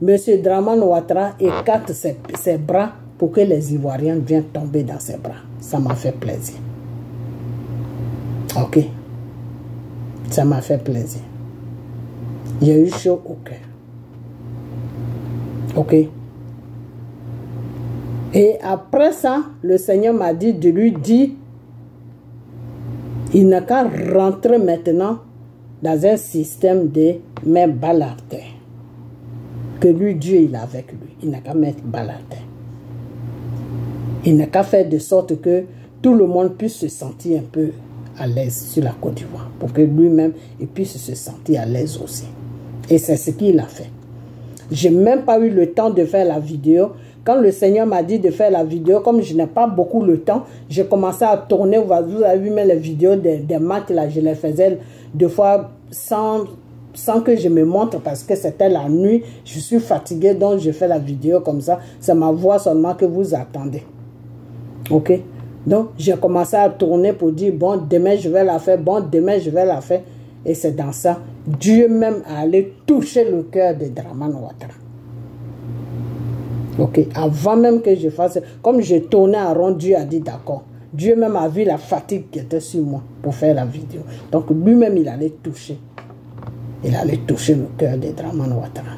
M. Dramane Ouattara écarte ses bras pour que les Ivoiriens viennent tomber dans ses bras. Ça m'a fait plaisir. Ok. Ça m'a fait plaisir. Il y a eu chaud au cœur. Ok. Et après ça, le Seigneur m'a dit de lui dire, il n'a qu'à rentrer maintenant dans un système de main balle-à-terre. Que lui, Dieu, il est avec lui. Il n'a qu'à mettre balle-à-terre. Il n'a qu'à faire de sorte que tout le monde puisse se sentir un peu à l'aise sur la Côte d'Ivoire. Pour que lui-même, il puisse se sentir à l'aise aussi. Et c'est ce qu'il a fait. Je n'ai même pas eu le temps de faire la vidéo. Quand le Seigneur m'a dit de faire la vidéo, comme je n'ai pas beaucoup le temps, j'ai commencé à tourner. Vous avez vu même les vidéos des matchs, là, je les faisais deux fois sans que je me montre parce que c'était la nuit. Je suis fatigué, donc je fais la vidéo comme ça. C'est ma voix seulement que vous attendez. Ok? Donc, j'ai commencé à tourner pour dire, bon, demain je vais la faire, bon, demain je vais la faire. Et c'est dans ça, Dieu même a allé toucher le cœur de Dramane Ouattara. Ok, avant même que je fasse, comme je tournais en rond, Dieu a dit d'accord. Dieu même a vu la fatigue qui était sur moi pour faire la vidéo. Donc lui-même, il allait toucher. Il allait toucher le cœur de Dramane Ouattara.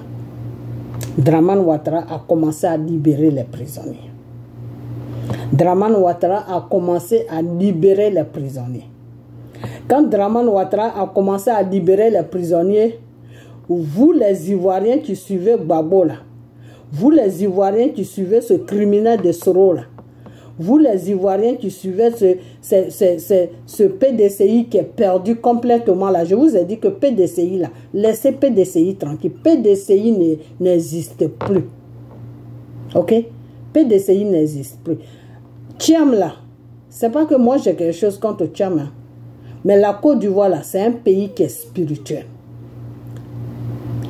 Dramane Ouattara a commencé à libérer les prisonniers. Dramane Ouattara a commencé à libérer les prisonniers. Quand Dramane Ouattara a commencé à libérer les prisonniers, vous les Ivoiriens qui suivez Gbagbo là, vous les Ivoiriens qui suivez ce criminel de Soro là, vous les Ivoiriens qui suivez ce PDCI qui est perdu complètement là, je vous ai dit que PDCI là, laissez PDCI tranquille, PDCI n'existe plus. Ok? PDCI n'existe plus. Tcham là, c'est pas que moi j'ai quelque chose contre Tcham, hein. Mais la Côte d'Ivoire, là, c'est un pays qui est spirituel.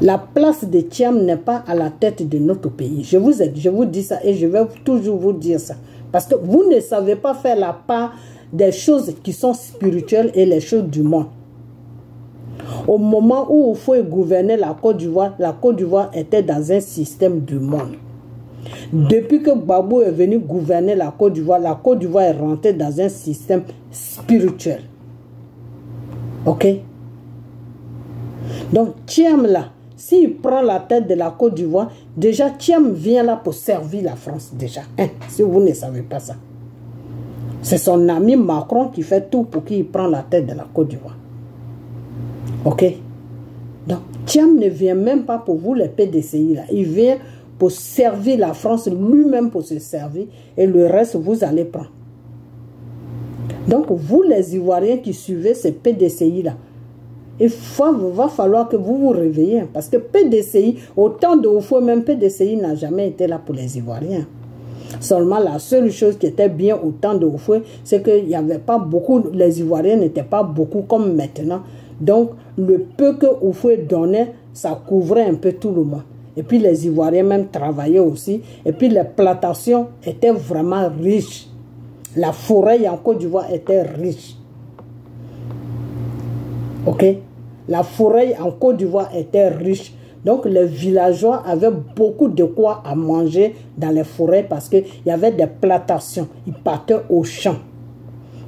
La place de Tcham n'est pas à la tête de notre pays. Je vous dis ça et je vais toujours vous dire ça. Parce que vous ne savez pas faire la part des choses qui sont spirituelles et les choses du monde. Au moment où il faut gouverner la Côte d'Ivoire était dans un système du monde. Depuis que Gbagbo est venu gouverner la Côte d'Ivoire est rentrée dans un système spirituel. Ok? Donc, Tcham là, s'il prend la tête de la Côte d'Ivoire, déjà Tcham vient là pour servir la France déjà. Hein, si vous ne savez pas ça. C'est son ami Macron qui fait tout pour qu'il prenne la tête de la Côte d'Ivoire. Ok? Donc, Tcham ne vient même pas pour vous les PDCI là. Il vient pour servir la France, lui-même pour se servir, et le reste, vous allez prendre. Donc, vous les Ivoiriens qui suivez ces PDCI-là, il va falloir que vous vous réveillez. Parce que PDCI, au temps de Oufoué, même PDCI n'a jamais été là pour les Ivoiriens. Seulement, la seule chose qui était bien au temps de Oufoué, c'est qu'il n'y avait pas beaucoup, les Ivoiriens n'étaient pas beaucoup comme maintenant. Donc, le peu que Oufoué donnait, ça couvrait un peu tout le monde. Et puis, les Ivoiriens même travaillaient aussi. Et puis, les plantations étaient vraiment riches. La forêt en Côte d'Ivoire était riche. Ok? La forêt en Côte d'Ivoire était riche. Donc, les villageois avaient beaucoup de quoi à manger dans les forêts parce qu'il y avait des plantations. Ils partaient au champ.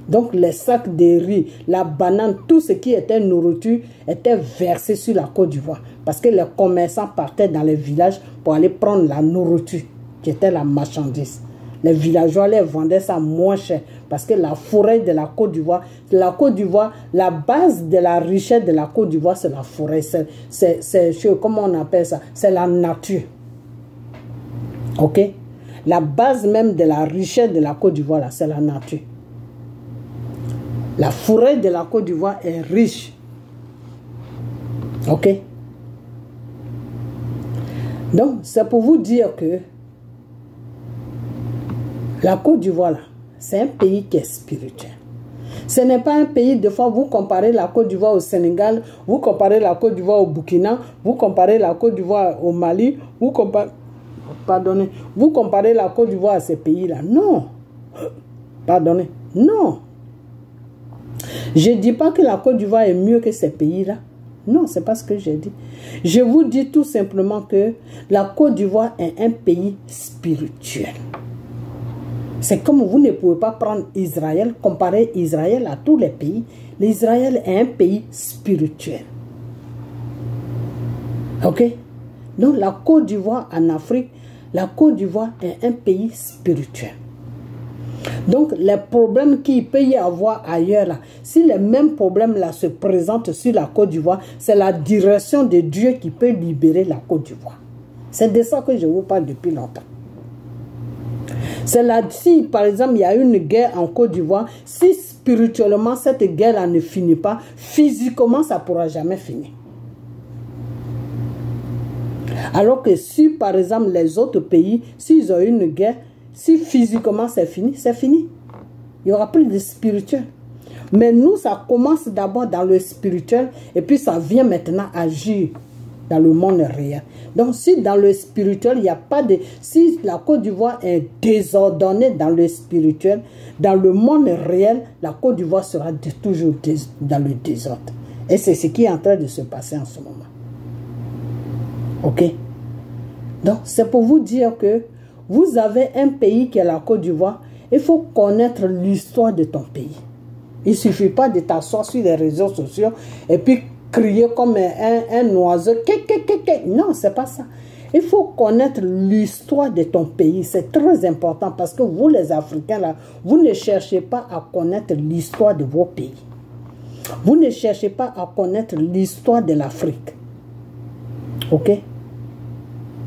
Donc, les sacs de riz, la banane, tout ce qui était nourriture était versé sur la Côte d'Ivoire. Parce que les commerçants partaient dans les villages pour aller prendre la nourriture, qui était la marchandise. Les villageois les vendaient ça moins cher parce que la forêt de la Côte d'Ivoire, la base de la richesse de la Côte d'Ivoire, c'est la forêt. C'est comment on appelle ça? C'est la nature. Ok? La base même de la richesse de la Côte d'Ivoire, c'est la nature. La forêt de la Côte d'Ivoire est riche. Ok? Donc, c'est pour vous dire que la Côte d'Ivoire, c'est un pays qui est spirituel. Ce n'est pas un pays, des fois, vous comparez la Côte d'Ivoire au Sénégal, vous comparez la Côte d'Ivoire au Burkina, vous comparez la Côte d'Ivoire au Mali, vous comparez la Côte d'Ivoire à ces pays-là. Non. Pardonnez. Non. Je ne dis pas que la Côte d'Ivoire est mieux que ces pays-là. Non, c'est pas ce que j'ai dit. Je vous dis tout simplement que la Côte d'Ivoire est un pays spirituel. C'est comme vous ne pouvez pas prendre Israël, comparer Israël à tous les pays. L'Israël est un pays spirituel. Ok? Donc la Côte d'Ivoire en Afrique, la Côte d'Ivoire est un pays spirituel. Donc les problèmes qu'il peut y avoir ailleurs, là, si les mêmes problèmes là se présentent sur la Côte d'Ivoire, c'est la direction de Dieu qui peut libérer la Côte d'Ivoire. C'est de ça que je vous parle depuis longtemps. C'est là, si par exemple il y a une guerre en Côte d'Ivoire, si spirituellement cette guerre-là ne finit pas, physiquement ça ne pourra jamais finir. Alors que si par exemple les autres pays, s'ils ont une guerre, si physiquement c'est fini, c'est fini. Il n'y aura plus de spirituel. Mais nous, ça commence d'abord dans le spirituel et puis ça vient maintenant agir dans le monde réel. Donc si dans le spirituel, il n'y a pas de... Si la Côte d'Ivoire est désordonnée dans le spirituel, dans le monde réel, la Côte d'Ivoire sera toujours dans le désordre. Et c'est ce qui est en train de se passer en ce moment. Ok? Donc c'est pour vous dire que vous avez un pays qui est la Côte d'Ivoire. Il faut connaître l'histoire de ton pays. Il ne suffit pas de t'asseoir sur les réseaux sociaux et puis crier comme un oiseau. Non, ce n'est pas ça. Il faut connaître l'histoire de ton pays. C'est très important parce que vous, les Africains, là, vous ne cherchez pas à connaître l'histoire de vos pays. Vous ne cherchez pas à connaître l'histoire de l'Afrique. Ok?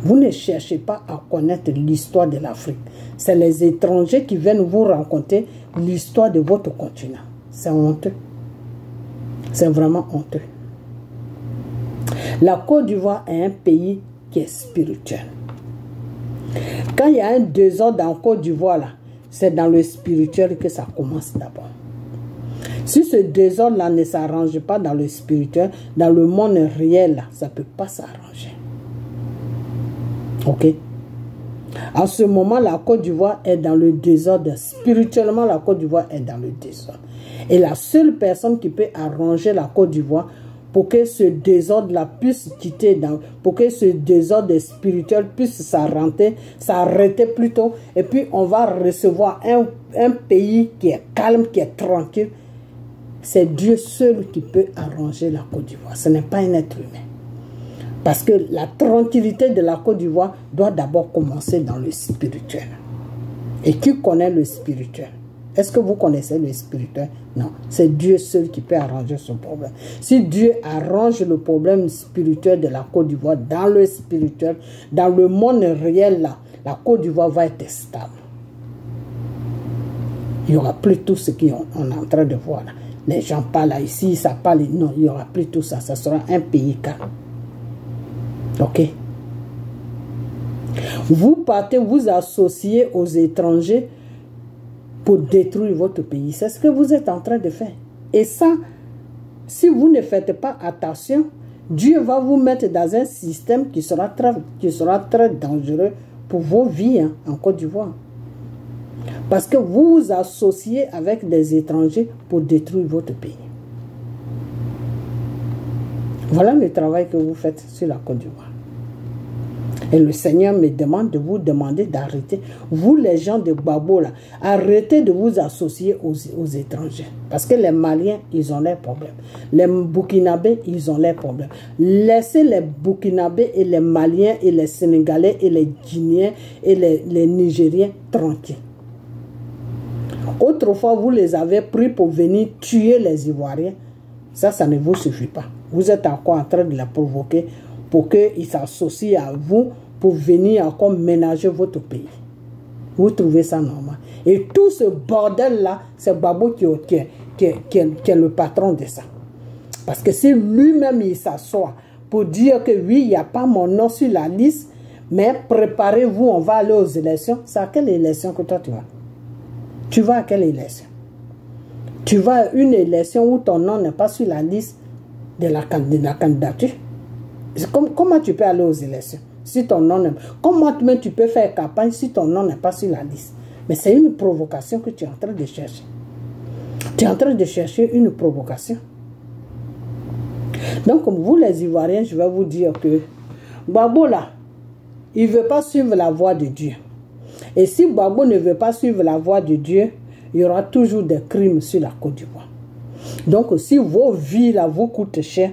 Vous ne cherchez pas à connaître l'histoire de l'Afrique. C'est les étrangers qui viennent vous raconter l'histoire de votre continent. C'est honteux. C'est vraiment honteux. La Côte d'Ivoire est un pays qui est spirituel. Quand il y a un désordre en Côte d'Ivoire, c'est dans le spirituel que ça commence d'abord. Si ce désordre-là ne s'arrange pas dans le spirituel, dans le monde réel, là, ça ne peut pas s'arranger. Ok? En ce moment, la Côte d'Ivoire est dans le désordre. Spirituellement, la Côte d'Ivoire est dans le désordre. Et la seule personne qui peut arranger la Côte d'Ivoire pour que ce désordre-là puisse quitter, pour que ce désordre spirituel puisse s'arrêter plutôt, et puis on va recevoir un pays qui est calme, qui est tranquille. C'est Dieu seul qui peut arranger la Côte d'Ivoire. Ce n'est pas un être humain. Parce que la tranquillité de la Côte d'Ivoire doit d'abord commencer dans le spirituel. Et qui connaît le spirituel? Est-ce que vous connaissez le spirituel? Non, c'est Dieu seul qui peut arranger ce problème. Si Dieu arrange le problème spirituel de la Côte d'Ivoire dans le spirituel, dans le monde réel, là, la Côte d'Ivoire va être stable. Il n'y aura plus tout ce qu'on est en train de voir là. Les gens parlent là, ici, ça parle. Non, il n'y aura plus tout ça. Ça sera un pays calme. Ok? Vous partez vous associer aux étrangers pour détruire votre pays. C'est ce que vous êtes en train de faire. Et ça, si vous ne faites pas attention, Dieu va vous mettre dans un système qui sera très dangereux pour vos vies hein, en Côte d'Ivoire. Parce que vous vous associez avec des étrangers pour détruire votre pays. Voilà le travail que vous faites sur la Côte d'Ivoire. Et le Seigneur me demande de vous demander d'arrêter. Vous les gens de Gbagbo là, arrêtez de vous associer aux étrangers. Parce que les Maliens, ils ont leurs problèmes. Les Burkinabés, ils ont leurs problèmes. Laissez les Burkinabés et les Maliens et les Sénégalais et les Guinéens et les Nigériens tranquilles. Autrefois, vous les avez pris pour venir tuer les Ivoiriens. Ça ne vous suffit pas. Vous êtes encore en train de les provoquer pour qu'ils s'associent à vous pour venir encore ménager votre pays. Vous trouvez ça normal? Et tout ce bordel-là, c'est Gbagbo qui est le patron de ça. Parce que si lui-même il s'assoit pour dire que oui, il n'y a pas mon nom sur la liste, mais préparez-vous, on va aller aux élections. C'est à quelle élection que toi tu vas? Tu vas à quelle élection? Tu vas à une élection où ton nom n'est pas sur la liste de la candidature. Comment tu peux aller aux élections si ton nom n'est pas... Comment tu peux faire campagne si ton nom n'est pas sur la liste? Mais c'est une provocation que tu es en train de chercher. Tu es en train de chercher une provocation. Donc, comme vous les Ivoiriens, je vais vous dire que Gbagbo là, il ne veut pas suivre la voie de Dieu. Et si Gbagbo ne veut pas suivre la voie de Dieu, il y aura toujours des crimes sur la Côte d'Ivoire. Donc, si vos vies là vous coûtent cher,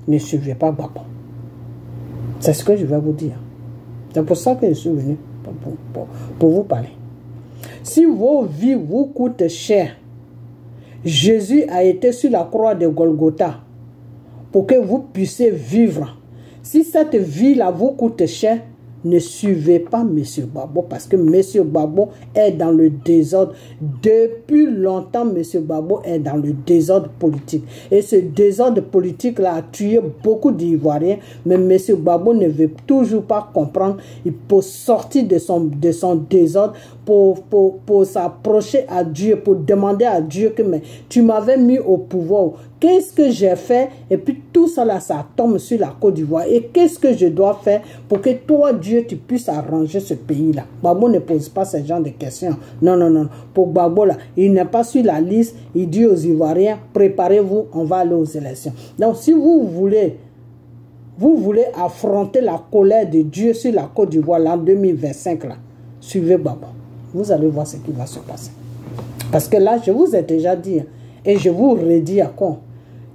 ne suivez pas Gbagbo. C'est ce que je vais vous dire. C'est pour ça que je suis venu pour vous parler. Si vos vies vous coûtent cher, Jésus a été sur la croix de Golgotha pour que vous puissiez vivre. Si cette vie-là vous coûte cher, ne suivez pas M. Gbagbo parce que M. Gbagbo est dans le désordre. Depuis longtemps, M. Gbagbo est dans le désordre politique. Et ce désordre politique-là a tué beaucoup d'Ivoiriens. Mais M. Gbagbo ne veut toujours pas comprendre. Il peut sortir de son désordre pour s'approcher à Dieu, pour demander à Dieu que mais, tu m'avais mis au pouvoir. Qu'est-ce que j'ai fait? Et puis tout ça là, ça tombe sur la Côte d'Ivoire. Et qu'est-ce que je dois faire pour que toi, Dieu, tu puisses arranger ce pays-là? Gbagbo ne pose pas ce genre de questions. Non, non, non. Pour Gbagbo là, il n'est pas sur la liste. Il dit aux Ivoiriens, préparez-vous, on va aller aux élections. Donc si vous voulez affronter la colère de Dieu sur la Côte d'Ivoire en 2025 là, suivez Gbagbo. Vous allez voir ce qui va se passer. Parce que là, je vous ai déjà dit, et je vous redis encore,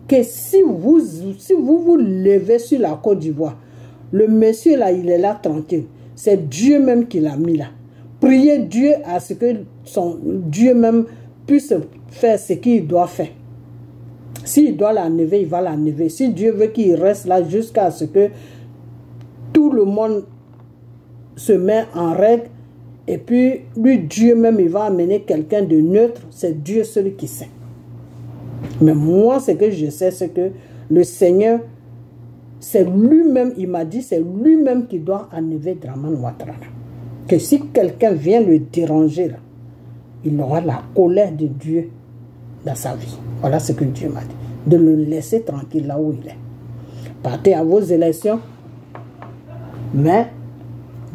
que si vous vous levez sur la Côte d'Ivoire, le monsieur là, il est là tranquille. C'est Dieu même qui l'a mis là. Priez Dieu à ce que Dieu même puisse faire ce qu'il doit faire. S'il doit l'enlever, il va l'enlever. Si Dieu veut qu'il reste là jusqu'à ce que tout le monde se met en règle, et puis, lui, Dieu même, il va amener quelqu'un de neutre. C'est Dieu celui qui sait. Mais moi, ce que je sais, c'est que le Seigneur, c'est lui-même, il m'a dit, c'est lui-même qui doit enlever Dramane Ouattara. Que si quelqu'un vient le déranger, là, il aura la colère de Dieu dans sa vie. Voilà ce que Dieu m'a dit. De le laisser tranquille là où il est. Partez à vos élections, mais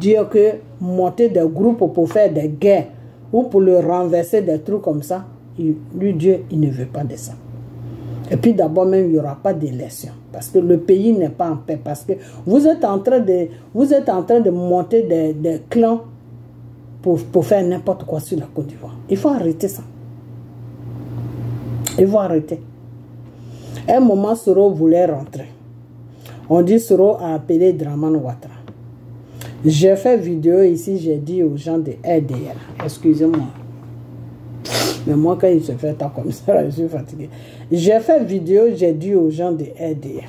dire que monter des groupes pour faire des guerres ou pour le renverser, des trucs comme ça, lui, Dieu, il ne veut pas de ça. Et puis d'abord même, il n'y aura pas d'élection. Parce que le pays n'est pas en paix. Parce que vous êtes en train de monter des clans pour faire n'importe quoi sur la Côte d'Ivoire. Il faut arrêter ça. Il faut arrêter. À un moment, Soro voulait rentrer. On dit Soro a appelé Dramane Ouattara. J'ai fait vidéo ici, j'ai dit aux gens de RDR, excusez-moi. Mais moi, quand il se fait tant comme ça, je suis fatigué. J'ai fait vidéo, j'ai dit aux gens de RDR.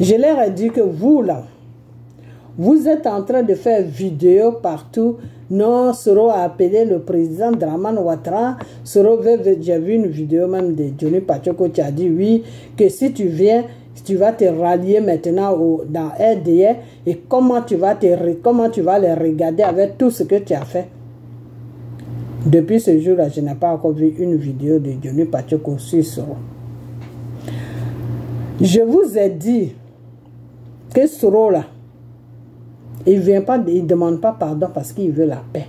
Je leur ai dit que vous, là, vous êtes en train de faire vidéo partout. Non, Soro a appelé le président Dramane Ouattara. Soro, j'ai vu une vidéo même de Johnny Pachoko qui a dit oui, que si tu viens, tu vas te rallier maintenant dans RDR et comment tu vas les regarder avec tout ce que tu as fait. Depuis ce jour-là, je n'ai pas encore vu une vidéo de Johnny Pachoko sur Soro. Je vous ai dit que Soro là, il ne demande pas pardon parce qu'il veut la paix.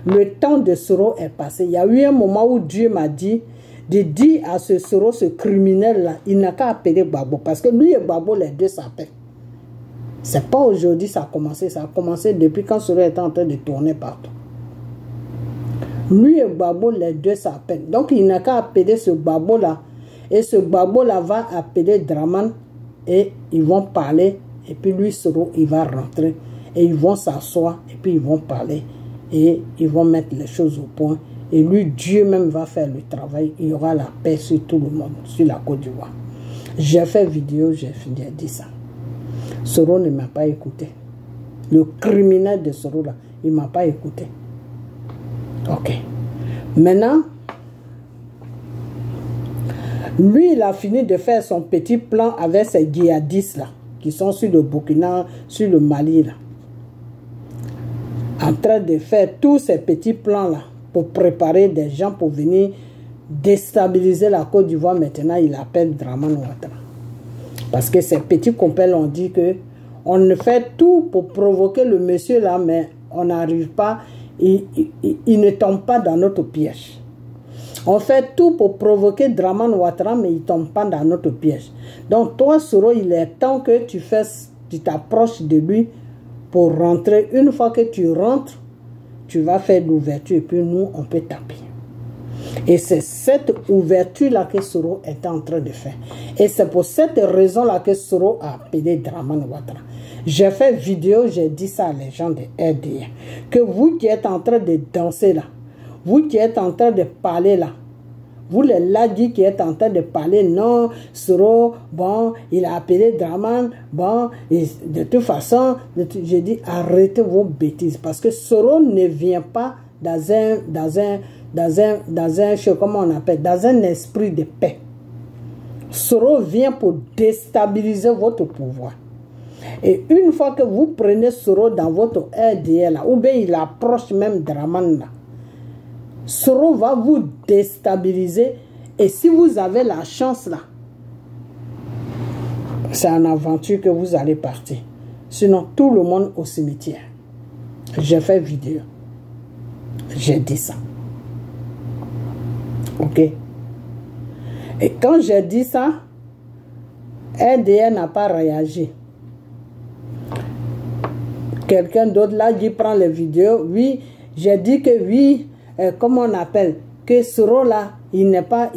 Le temps de Soro est passé. Il y a eu un moment où Dieu m'a dit de dire à ce Soro, ce criminel-là, il n'a qu'à appeler Gbagbo. Parce que lui et Gbagbo, les deux s'appellent. C'est pas aujourd'hui ça a commencé. Ça a commencé depuis quand Soro était en train de tourner partout. Lui et Gbagbo, les deux s'appellent. Donc il n'a qu'à appeler ce Gbagbo-là. Et ce Gbagbo-là va appeler Dramane. Et ils vont parler. Et puis lui, Soro, il va rentrer. Et ils vont s'asseoir. Et puis ils vont parler. Et ils vont mettre les choses au point. Et lui, Dieu même va faire le travail. Il y aura la paix sur tout le monde, sur la Côte d'Ivoire. J'ai fait vidéo, j'ai dit ça. Soro ne m'a pas écouté. Le criminel de Soro, là, il ne m'a pas écouté. Ok. Maintenant, lui, il a fini de faire son petit plan avec ces djihadistes, là, qui sont sur le Burkina, sur le Mali, là. En train de faire tous ces petits plans-là, pour préparer des gens pour venir déstabiliser la Côte d'Ivoire. Maintenant, il appelle Dramane Ouattara. Parce que ces petits compères ont dit que on fait tout pour provoquer le monsieur là, mais on n'arrive pas, il ne tombe pas dans notre piège. On fait tout pour provoquer Dramane Ouattara, mais il ne tombe pas dans notre piège. Donc toi, Soro, il est temps que tu t'approches de lui pour rentrer. Une fois que tu rentres, tu vas faire l'ouverture et puis nous, on peut taper. Et c'est cette ouverture-là que Soro est en train de faire. Et c'est pour cette raison-là que Soro a appelé Dramane Ouattara. J'ai fait vidéo, j'ai dit ça à les gens de RDA. Que vous qui êtes en train de danser là, vous qui êtes en train de parler là, vous les ladis qui êtes en train de parler, non, Soro, bon, il a appelé Dramane, bon, et de toute façon, j'ai dit arrêtez vos bêtises. Parce que Soro ne vient pas dans comment on appelle, dans un esprit de paix. Soro vient pour déstabiliser votre pouvoir. Et une fois que vous prenez Soro dans votre RDL, là, ou bien il approche même Dramane, là, Soro va vous déstabiliser. Et si vous avez la chance, là, c'est en aventure que vous allez partir. Sinon, tout le monde au cimetière. J'ai fait vidéo. J'ai dit ça. Ok? Et quand j'ai dit ça, RDN n'a pas réagi. Quelqu'un d'autre là qui prend les vidéos, oui, j'ai dit que oui, comment on appelle, que Soro là, il n'est pas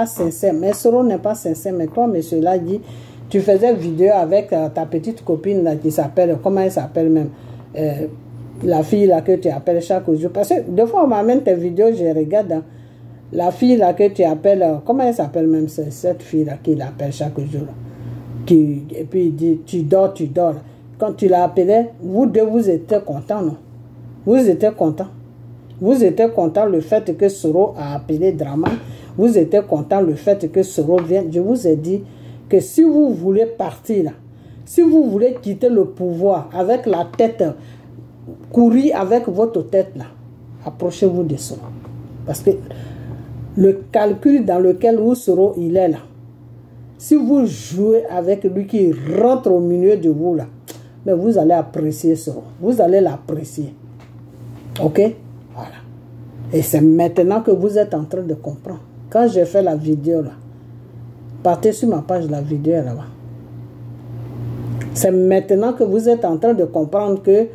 sincère. Mais Soro n'est pas sincère. Mais toi, monsieur là, dit, tu faisais vidéo avec ta petite copine là qui s'appelle, comment elle s'appelle même, la fille là que tu appelles chaque jour. Parce que des fois on m'amène tes vidéos, je regarde. Hein, la fille là que tu appelles, comment elle s'appelle même, cette fille là qui l'appelle chaque jour. Et puis il dit, tu dors. Quand tu l'as appelé, vous deux, vous étiez contents, non? Vous étiez contents. Vous étiez contents le fait que Soro a appelé Dramane. Vous étiez contents le fait que Soro vienne. Je vous ai dit que si vous voulez partir là, si vous voulez quitter le pouvoir avec la tête, courir avec votre tête là, approchez-vous de Soro. Parce que le calcul dans lequel Soro il est là, si vous jouez avec lui qui rentre au milieu de vous là, mais vous allez apprécier Soro. Vous allez l'apprécier. Ok? Voilà. Et c'est maintenant que vous êtes en train de comprendre. Quand j'ai fait la vidéo là, partez sur ma page, la vidéo est là-bas. C'est maintenant que vous êtes en train de comprendre que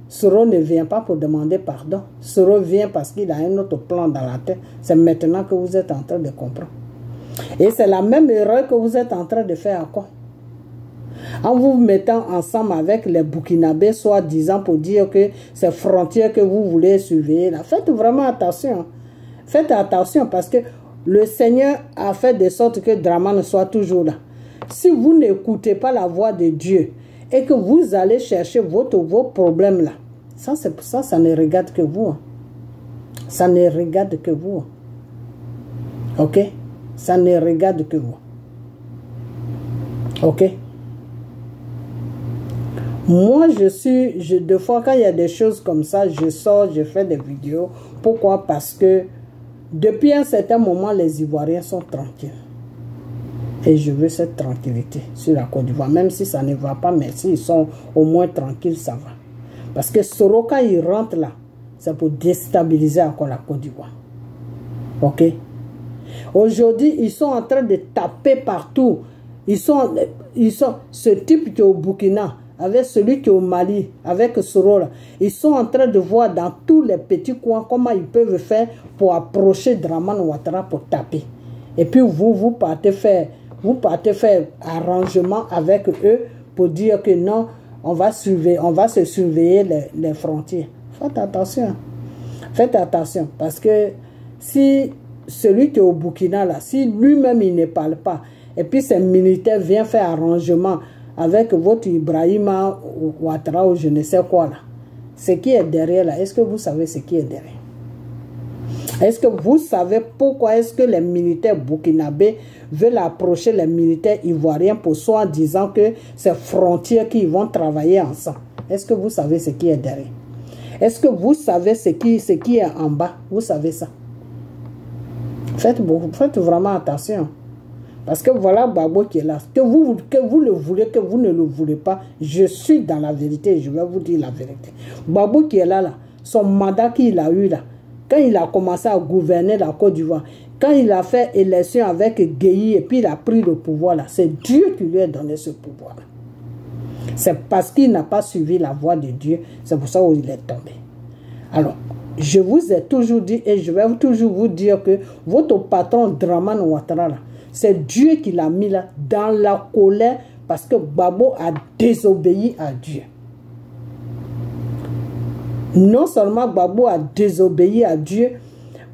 Soro ne vient pas pour demander pardon. Soro vient parce qu'il a un autre plan dans la tête. C'est maintenant que vous êtes en train de comprendre. Et c'est la même erreur que vous êtes en train de faire à quoi? En vous mettant ensemble avec les Burkinabés, soi-disant pour dire que c'est frontières que vous voulez surveiller là. Faites vraiment attention. Faites attention parce que le Seigneur a fait de sorte que Dramane soit toujours là. Si vous n'écoutez pas la voix de Dieu et que vous allez chercher vos problèmes là, ça ne regarde que vous. Hein. Ça ne regarde que vous. Ok? Ça ne regarde que vous. Ok? Moi, des fois, quand il y a des choses comme ça, je sors, je fais des vidéos. Pourquoi? Parce que depuis un certain moment, les Ivoiriens sont tranquilles. Et je veux cette tranquillité sur la Côte d'Ivoire. Même si ça ne va pas, mais s'ils sont au moins tranquilles, ça va. Parce que Soro, quand il rentre là, c'est pour déstabiliser encore la Côte d'Ivoire. Ok? Aujourd'hui, ils sont en train de taper partout. Ils sont ce type qui est au Burkina, avec celui qui est au Mali, avec Soro là, ils sont en train de voir dans tous les petits coins comment ils peuvent faire pour approcher Dramane Ouattara pour taper. Et puis vous partez faire arrangement avec eux pour dire que non, on va se surveiller les frontières. Faites attention. Faites attention parce que si celui qui est au Burkina là, si lui-même il ne parle pas, et puis ces militaires viennent faire arrangement avec votre Ibrahima Ouattara ou je ne sais quoi là. Ce qui est derrière là, est-ce que vous savez ce qui est derrière? Est-ce que vous savez pourquoi est-ce que les militaires burkinabés veulent approcher les militaires ivoiriens pour soi disant que c'est frontières qui vont travailler ensemble? Est-ce que vous savez ce qui est derrière? Est-ce que vous savez ce qui est en bas? Vous savez ça? Faites vraiment attention. Parce que voilà Babo qui est là. Que vous le voulez, que vous ne le voulez pas, je suis dans la vérité. Je vais vous dire la vérité. Babo qui est là, son mandat qu'il a eu là, quand il a commencé à gouverner la Côte d'Ivoire, quand il a fait élection avec Guéhi et puis il a pris le pouvoir là, c'est Dieu qui lui a donné ce pouvoir. C'est parce qu'il n'a pas suivi la voie de Dieu, c'est pour ça qu'il est tombé. Alors, je vous ai toujours dit et je vais toujours vous dire que votre patron Dramane Ouattara là, c'est Dieu qui l'a mis là dans la colère parce que Gbagbo a désobéi à Dieu. Non seulement Gbagbo a désobéi à Dieu,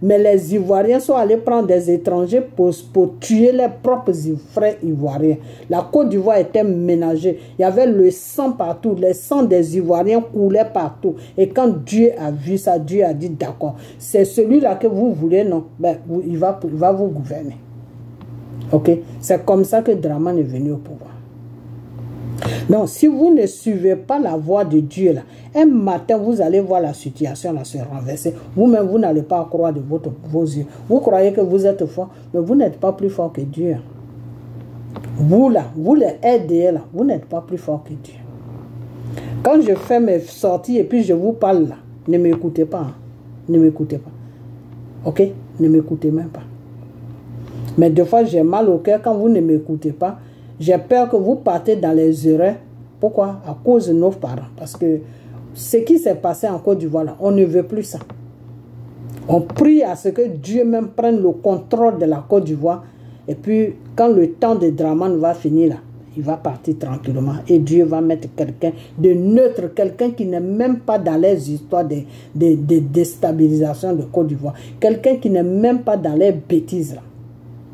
mais les Ivoiriens sont allés prendre des étrangers pour tuer leurs propres frères ivoiriens. La Côte d'Ivoire était ménagée. Il y avait le sang partout. Le sang des Ivoiriens coulait partout. Et quand Dieu a vu ça, Dieu a dit d'accord. C'est celui-là que vous voulez, non? Ben, il va vous gouverner. Ok? C'est comme ça que Dramane est venu au pouvoir. Donc, si vous ne suivez pas la voie de Dieu, là, un matin, vous allez voir la situation là, se renverser. Vous-même, vous n'allez pas croire de vos yeux. Vous croyez que vous êtes fort, mais vous n'êtes pas plus fort que Dieu. Vous là, vous les aidez là, vous n'êtes pas plus fort que Dieu. Quand je fais mes sorties et puis je vous parle là, ne m'écoutez pas. Hein. Ne m'écoutez pas. Ok? Ne m'écoutez même pas. Mais des fois, j'ai mal au cœur quand vous ne m'écoutez pas. J'ai peur que vous partez dans les erreurs. Pourquoi? À cause de nos parents. Parce que ce qui s'est passé en Côte d'Ivoire, on ne veut plus ça. On prie à ce que Dieu même prenne le contrôle de la Côte d'Ivoire. Et puis, quand le temps de Dramane va finir, là, il va partir tranquillement. Et Dieu va mettre quelqu'un de neutre, quelqu'un qui n'est même pas dans les histoires de déstabilisation de Côte d'Ivoire. Quelqu'un qui n'est même pas dans les bêtises, là.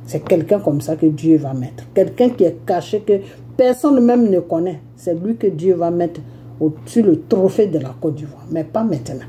C'est quelqu'un comme ça que Dieu va mettre. Quelqu'un qui est caché, que personne même ne connaît. C'est lui que Dieu va mettre au-dessus le trophée de la Côte d'Ivoire. Mais pas maintenant.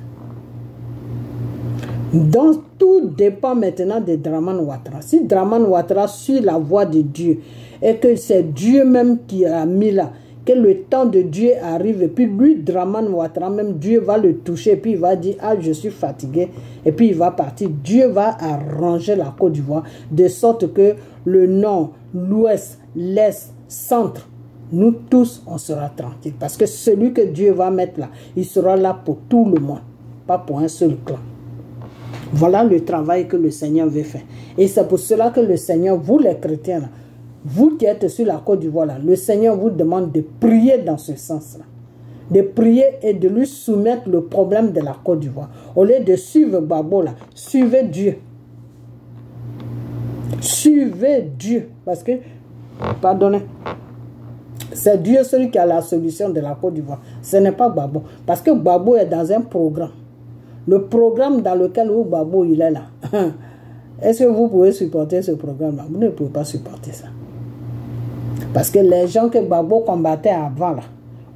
Donc, tout dépend maintenant de Dramane Ouattara. Si Dramane Ouattara suit la voie de Dieu et que c'est Dieu même qui l'a mis là, que le temps de Dieu arrive et puis lui, Dramane Ouattara, même Dieu va le toucher et puis il va dire « Ah, je suis fatigué » et puis il va partir. Dieu va arranger la Côte d'Ivoire de sorte que le nord, l'ouest, l'est, centre, nous tous, on sera tranquilles. Parce que celui que Dieu va mettre là, il sera là pour tout le monde, pas pour un seul clan. Voilà le travail que le Seigneur veut faire. Et c'est pour cela que le Seigneur, vous les chrétiens là, vous qui êtes sur la Côte d'Ivoire, le Seigneur vous demande de prier dans ce sens-là. De prier et de lui soumettre le problème de la Côte d'Ivoire. Au lieu de suivre Gbagbo, là, suivez Dieu. Suivez Dieu. Parce que, pardonnez, c'est Dieu celui qui a la solution de la Côte d'Ivoire. Ce n'est pas Gbagbo. Parce que Gbagbo est dans un programme. Le programme dans lequel Gbagbo il est là. Est-ce que vous pouvez supporter ce programme-là? Vous ne pouvez pas supporter ça. Parce que les gens que Gbagbo combattait avant, là,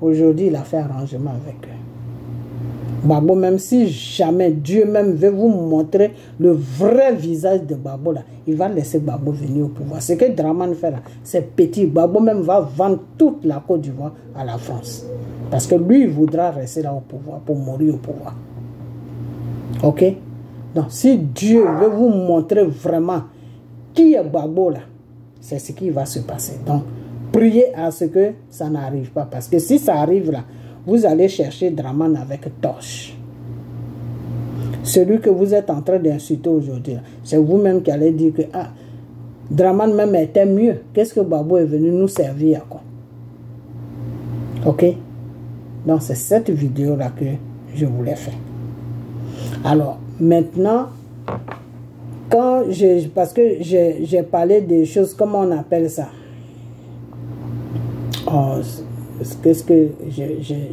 aujourd'hui, il a fait arrangement avec eux. Gbagbo, même si jamais Dieu même veut vous montrer le vrai visage de Gbagbo, là, il va laisser Gbagbo venir au pouvoir. Ce que Dramane fait là, c'est petit. Gbagbo même va vendre toute la Côte d'Ivoire à la France. Parce que lui, il voudra rester là au pouvoir, pour mourir au pouvoir. Ok? Donc, si Dieu veut vous montrer vraiment qui est Gbagbo là, c'est ce qui va se passer. Donc, priez à ce que ça n'arrive pas. Parce que si ça arrive là, vous allez chercher Dramane avec torche. Celui que vous êtes en train d'insulter aujourd'hui, c'est vous-même qui allez dire que ah, Dramane même était mieux. Qu'est-ce que Gbagbo est venu nous servir à quoi? Ok? Donc, c'est cette vidéo-là que je voulais faire. Alors, maintenant, parce que j'ai parlé des choses, comment on appelle ça? Oh, qu'est-ce que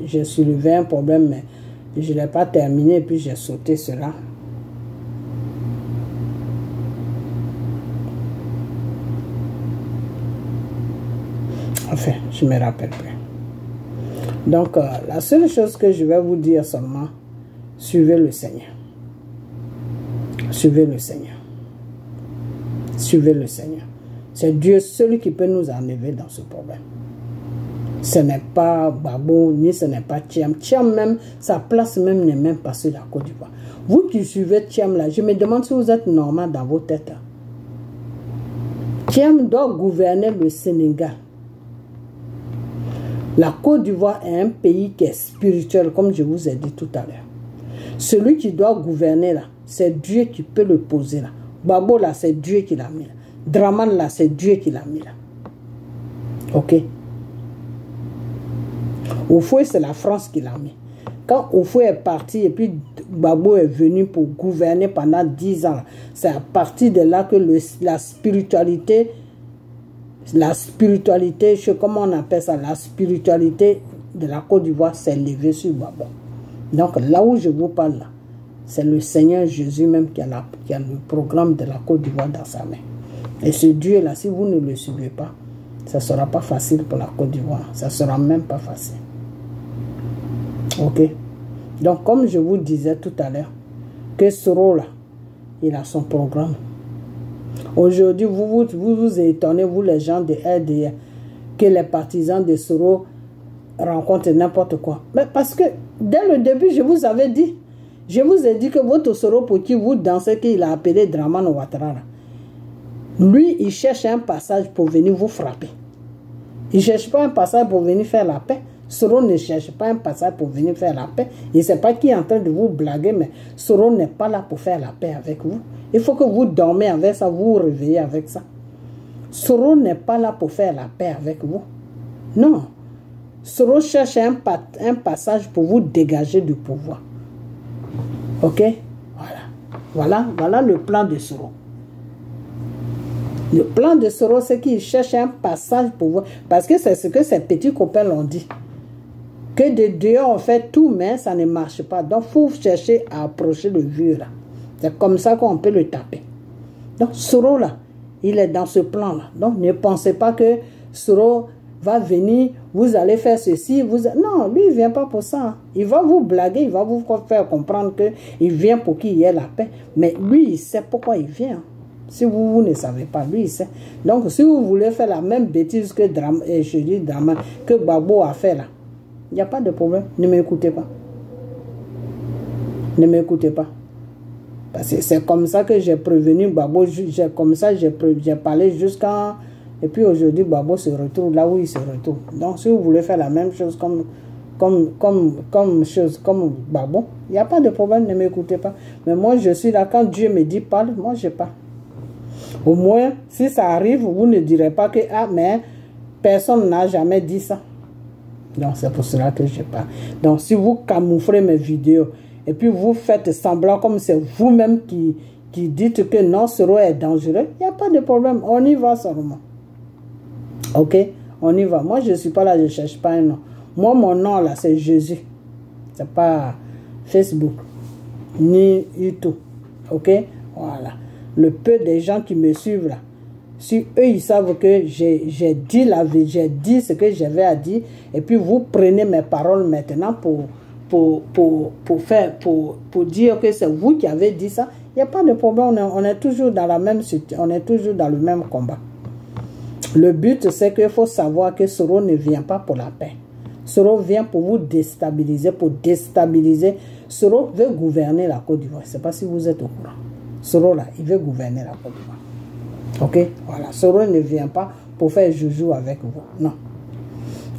j'ai soulevé un problème, mais je ne l'ai pas terminé, puis j'ai sauté cela. Enfin, je ne me rappelle plus. Donc, la seule chose que je vais vous dire seulement, suivez le Seigneur. Suivez le Seigneur. Suivez le Seigneur. C'est Dieu seul qui peut nous enlever dans ce problème. Ce n'est pas Gbagbo, ni ce n'est pas Thiam. Thiam même, sa place même n'est même pas sur la Côte d'Ivoire. Vous qui suivez Thiam là, je me demande si vous êtes normal dans vos têtes. Thiam doit gouverner le Sénégal. La Côte d'Ivoire est un pays qui est spirituel, comme je vous ai dit tout à l'heure. Celui qui doit gouverner là, c'est Dieu qui peut le poser là. Gbagbo là, c'est Dieu qui l'a mis là. Dramane là, c'est Dieu qui l'a mis là. Ok. Oufoué, c'est la France qui l'a mis. Quand Oufoué est parti et puis Gbagbo est venu pour gouverner pendant 10 ans, c'est à partir de là que la spiritualité, je sais comment on appelle ça, la spiritualité de la Côte d'Ivoire s'est levée sur Gbagbo. Donc là où je vous parle là, c'est le Seigneur Jésus même qui a le programme de la Côte d'Ivoire dans sa main. Et ce Dieu là, si vous ne le suivez pas, ça ne sera pas facile pour la Côte d'Ivoire. Ça ne sera même pas facile. Ok. Donc, comme je vous disais tout à l'heure, que Soro là, il a son programme. Aujourd'hui, vous étonnez, vous les gens de RDA, que les partisans de Soro rencontrent n'importe quoi. Mais parce que, dès le début, je vous avais dit, je vous ai dit que votre Soro pour qui vous dansez, qu'il a appelé Dramane Ouattara, lui, il cherche un passage pour venir vous frapper. Il ne cherche pas un passage pour venir faire la paix. Soro ne cherche pas un passage pour venir faire la paix. Il ne sait pas qui est en train de vous blaguer, mais Soro n'est pas là pour faire la paix avec vous. Il faut que vous dormez avec ça, vous vous réveillez avec ça. Soro n'est pas là pour faire la paix avec vous. Non. Soro cherche un passage pour vous dégager du pouvoir. Ok? Voilà le plan de Soro. Le plan de Soro, c'est qu'il cherche un passage pour vous. Parce que c'est ce que ces petits copains l'ont dit. Que de dehors, on fait tout, mais ça ne marche pas. Donc, il faut chercher à approcher le vieux là. C'est comme ça qu'on peut le taper. Donc, Soro là, il est dans ce plan là. Donc, ne pensez pas que Soro va venir, vous allez faire ceci. Non, lui, il ne vient pas pour ça. Il va vous blaguer, il va vous faire comprendre qu'il vient pour qu'il y ait la paix. Mais lui, il sait pourquoi il vient. Si vous ne savez pas, lui, il sait. Donc, si vous voulez faire la même bêtise que que Gbagbo a fait là, il n'y a pas de problème. Ne m'écoutez pas. Ne m'écoutez pas. Parce que c'est comme ça que j'ai prévenu Gbagbo. Comme ça, j'ai parlé jusqu'à... Et puis aujourd'hui, Gbagbo se retrouve là où il se retrouve. Donc, si vous voulez faire la même chose comme Gbagbo, il n'y a pas de problème, ne m'écoutez pas. Mais moi, je suis là. Quand Dieu me dit parle, moi, je parle. Au moins, si ça arrive, vous ne direz pas que, ah, mais personne n'a jamais dit ça. Donc, c'est pour cela que je parle. Donc, si vous camouflez mes vidéos, et puis vous faites semblant comme c'est vous-même qui dites que non, Soro est dangereux, il n'y a pas de problème. On y va seulement. Ok? On y va. Moi, je ne suis pas là, je ne cherche pas un nom. Moi, mon nom, là, c'est Jésus. Ce n'est pas Facebook, ni YouTube. Ok? Voilà. Le peu des gens qui me suivent là, si eux ils savent que j'ai dit la vie, j'ai dit ce que j'avais à dire, et puis vous prenez mes paroles maintenant pour dire que c'est vous qui avez dit ça, il n'y a pas de problème, on est toujours dans la même situation, on est toujours dans le même combat. Le but c'est qu'il faut savoir que Soro ne vient pas pour la paix. Soro vient pour vous déstabiliser, pour déstabiliser. Soro veut gouverner la Côte d'Ivoire. Je ne sais pas si vous êtes au courant. Soro là, il veut gouverner la Côte d'Ivoire. Ok? Voilà. Soro ne vient pas pour faire joujou avec vous. Non.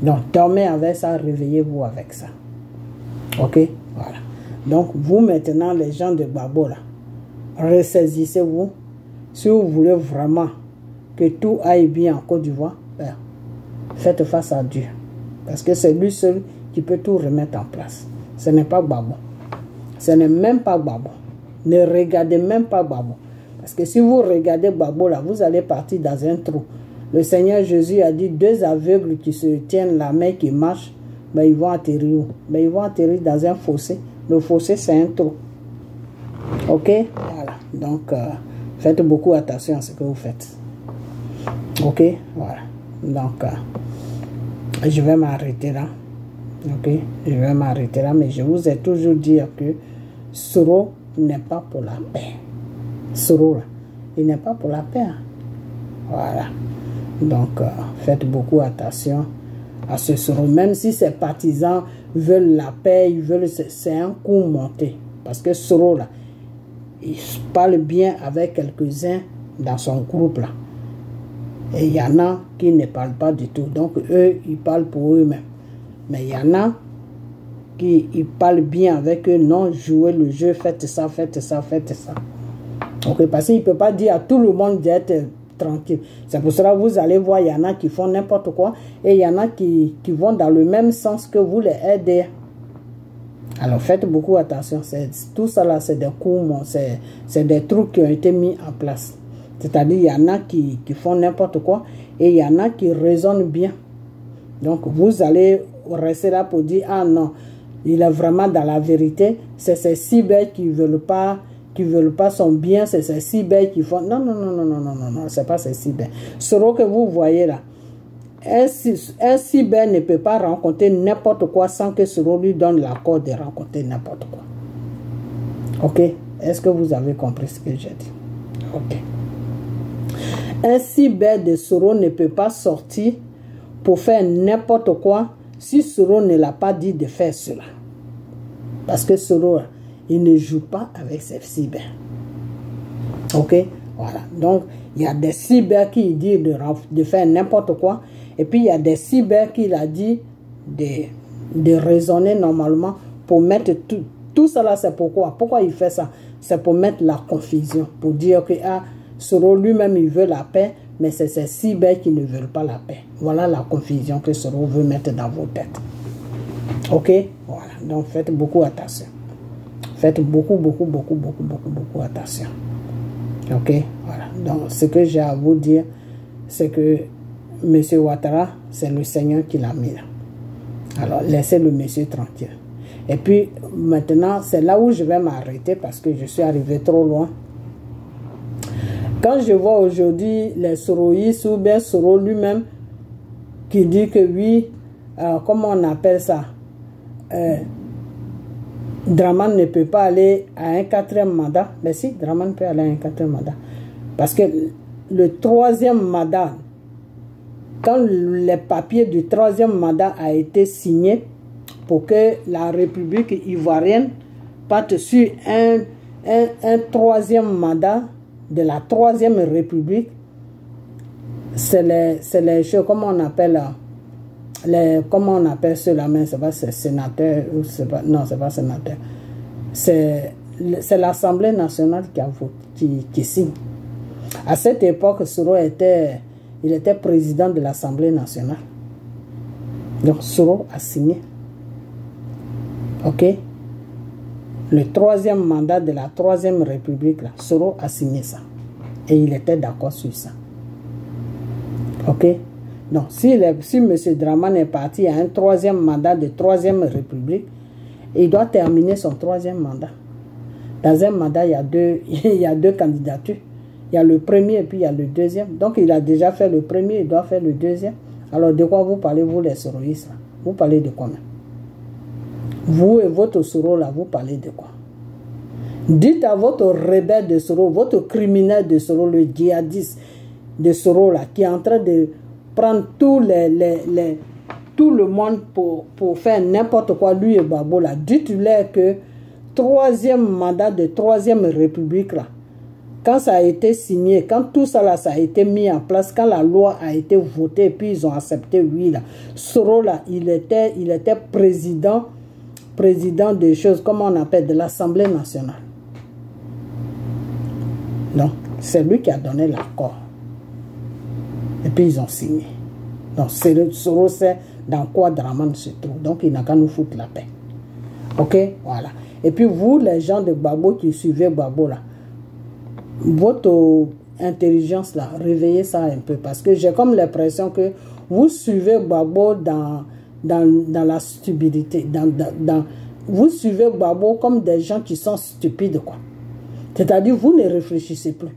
Donc, dormez avec ça, réveillez-vous avec ça. Ok? Voilà. Donc, vous maintenant, les gens de Gbagbo là, ressaisissez-vous. Si vous voulez vraiment que tout aille bien en Côte d'Ivoire, ben, faites face à Dieu. Parce que c'est lui seul qui peut tout remettre en place. Ce n'est pas Gbagbo. Ce n'est même pas Gbagbo. Ne regardez même pas Gbagbo. Parce que si vous regardez Gbagbo là, vous allez partir dans un trou. Le Seigneur Jésus a dit, 2 aveugles qui se tiennent la main, qui marchent, ben, ils vont atterrir où? Ben, ils vont atterrir dans un fossé. Le fossé, c'est un trou. Ok? Voilà. Donc, faites beaucoup attention à ce que vous faites. Ok? Voilà. Donc, je vais m'arrêter là. Ok? Je vais m'arrêter là. Mais je vous ai toujours dit que Soro n'est pas pour la paix. Soro, là, il n'est pas pour la paix. Voilà. Donc, faites beaucoup attention à ce Soro. Même si ses partisans veulent la paix, ils veulent, c'est un coup monté. Parce que Soro, là, il parle bien avec quelques-uns dans son groupe, là. Et il y en a qui ne parlent pas du tout. Donc, eux, ils parlent pour eux-mêmes. Mais il y en a qu'il parle bien avec eux, non, jouez le jeu, faites ça, faites ça, faites ça. Ok, parce qu'il ne peut pas dire à tout le monde d'être tranquille. C'est pour cela que vous allez voir, il y en a qui font n'importe quoi et il y en a qui vont dans le même sens que vous les aidez. Alors faites beaucoup attention. Tout ça là, c'est des coups, c'est des trucs qui ont été mis en place. C'est-à-dire, il y en a qui font n'importe quoi et il y en a qui raisonnent bien. Donc, vous allez rester là pour dire, ah non, il est vraiment dans la vérité. C'est ces cyber qui veulent pas son bien, c'est ces cyber qui font... Non, c'est pas ces cyber. Ce que vous voyez là, un cyber ne peut pas rencontrer n'importe quoi sans que ce lui donne l'accord de rencontrer n'importe quoi. Ok? Est-ce que vous avez compris ce que j'ai dit? Ok. Un cyber de Soro ne peut pas sortir pour faire n'importe quoi si Soro ne l'a pas dit de faire cela. Parce que Soro, il ne joue pas avec ses cyber. Ok? Voilà. Donc, il y a des cyber qui disent de faire n'importe quoi. Et puis, il y a des cyber qui a dit de raisonner normalement pour mettre tout ça là. C'est pourquoi. Pourquoi il fait ça? C'est pour mettre la confusion. Pour dire que Soro lui-même, il veut la paix. Mais c'est ces cyber qui ne veulent pas la paix. Voilà la confusion que Soro veut mettre dans vos têtes. Ok? Voilà. Donc, faites beaucoup attention. Faites beaucoup attention. Ok? Voilà. Donc, ce que j'ai à vous dire, c'est que M. Ouattara, c'est le Seigneur qui l'a mis là. Alors, laissez le monsieur tranquille. Et puis, maintenant, c'est là où je vais m'arrêter parce que je suis arrivé trop loin. Quand je vois aujourd'hui les soroïstes ou bien Soro lui-même qui dit que oui, comment on appelle ça, Draman ne peut pas aller à un 4e mandat. Mais si, Draman peut aller à un 4e mandat. Parce que le 3e mandat, quand les papiers du 3e mandat a été signé pour que la République ivoirienne parte sur un 3e mandat de la 3e République, c'est les choses, comment on appelle cela, mais c'est pas sénateur, non, c'est pas sénateur, c'est l'Assemblée nationale qui signe. À cette époque, Soro était président de l'Assemblée nationale. Donc Soro a signé. Ok? Le 3e mandat de la 3e République, là, Soro a signé ça. Et il était d'accord sur ça. Ok? Donc, si M. Draman est parti à un 3e mandat de 3e République, il doit terminer son 3e mandat. Dans un mandat, il y a deux candidatures. Il y a le premier et puis il y a le deuxième. Donc, il a déjà fait le premier, il doit faire le deuxième. Alors, de quoi vous parlez, vous, les soroïstes? Vous parlez de quoi même? Vous et votre Soro, là, vous parlez de quoi? Dites à votre rebelle de Soro, votre criminel de Soro, le djihadiste de Soro, là, qui est en train de prendre tout le monde pour faire n'importe quoi, lui et Babo, là. Dites-leur que 3e mandat de 3e République, là, quand ça a été signé, quand tout ça, là, ça a été mis en place, quand la loi a été votée, puis ils ont accepté, oui, là, Soro, là, il était président des choses, comment on appelle, de l'Assemblée nationale. Donc, c'est lui qui a donné l'accord. Et puis, ils ont signé. Donc, Soro sait dans quoi Draman se trouve. Donc, il n'a qu'à nous foutre la paix. Ok? Voilà. Et puis, vous, les gens de Babo qui suivez Babo, là, votre intelligence, là, réveillez ça un peu. Parce que j'ai comme l'impression que vous suivez Babo dans la stupidité. Vous suivez Babo comme des gens qui sont stupides, quoi. C'est-à-dire, vous ne réfléchissez plus.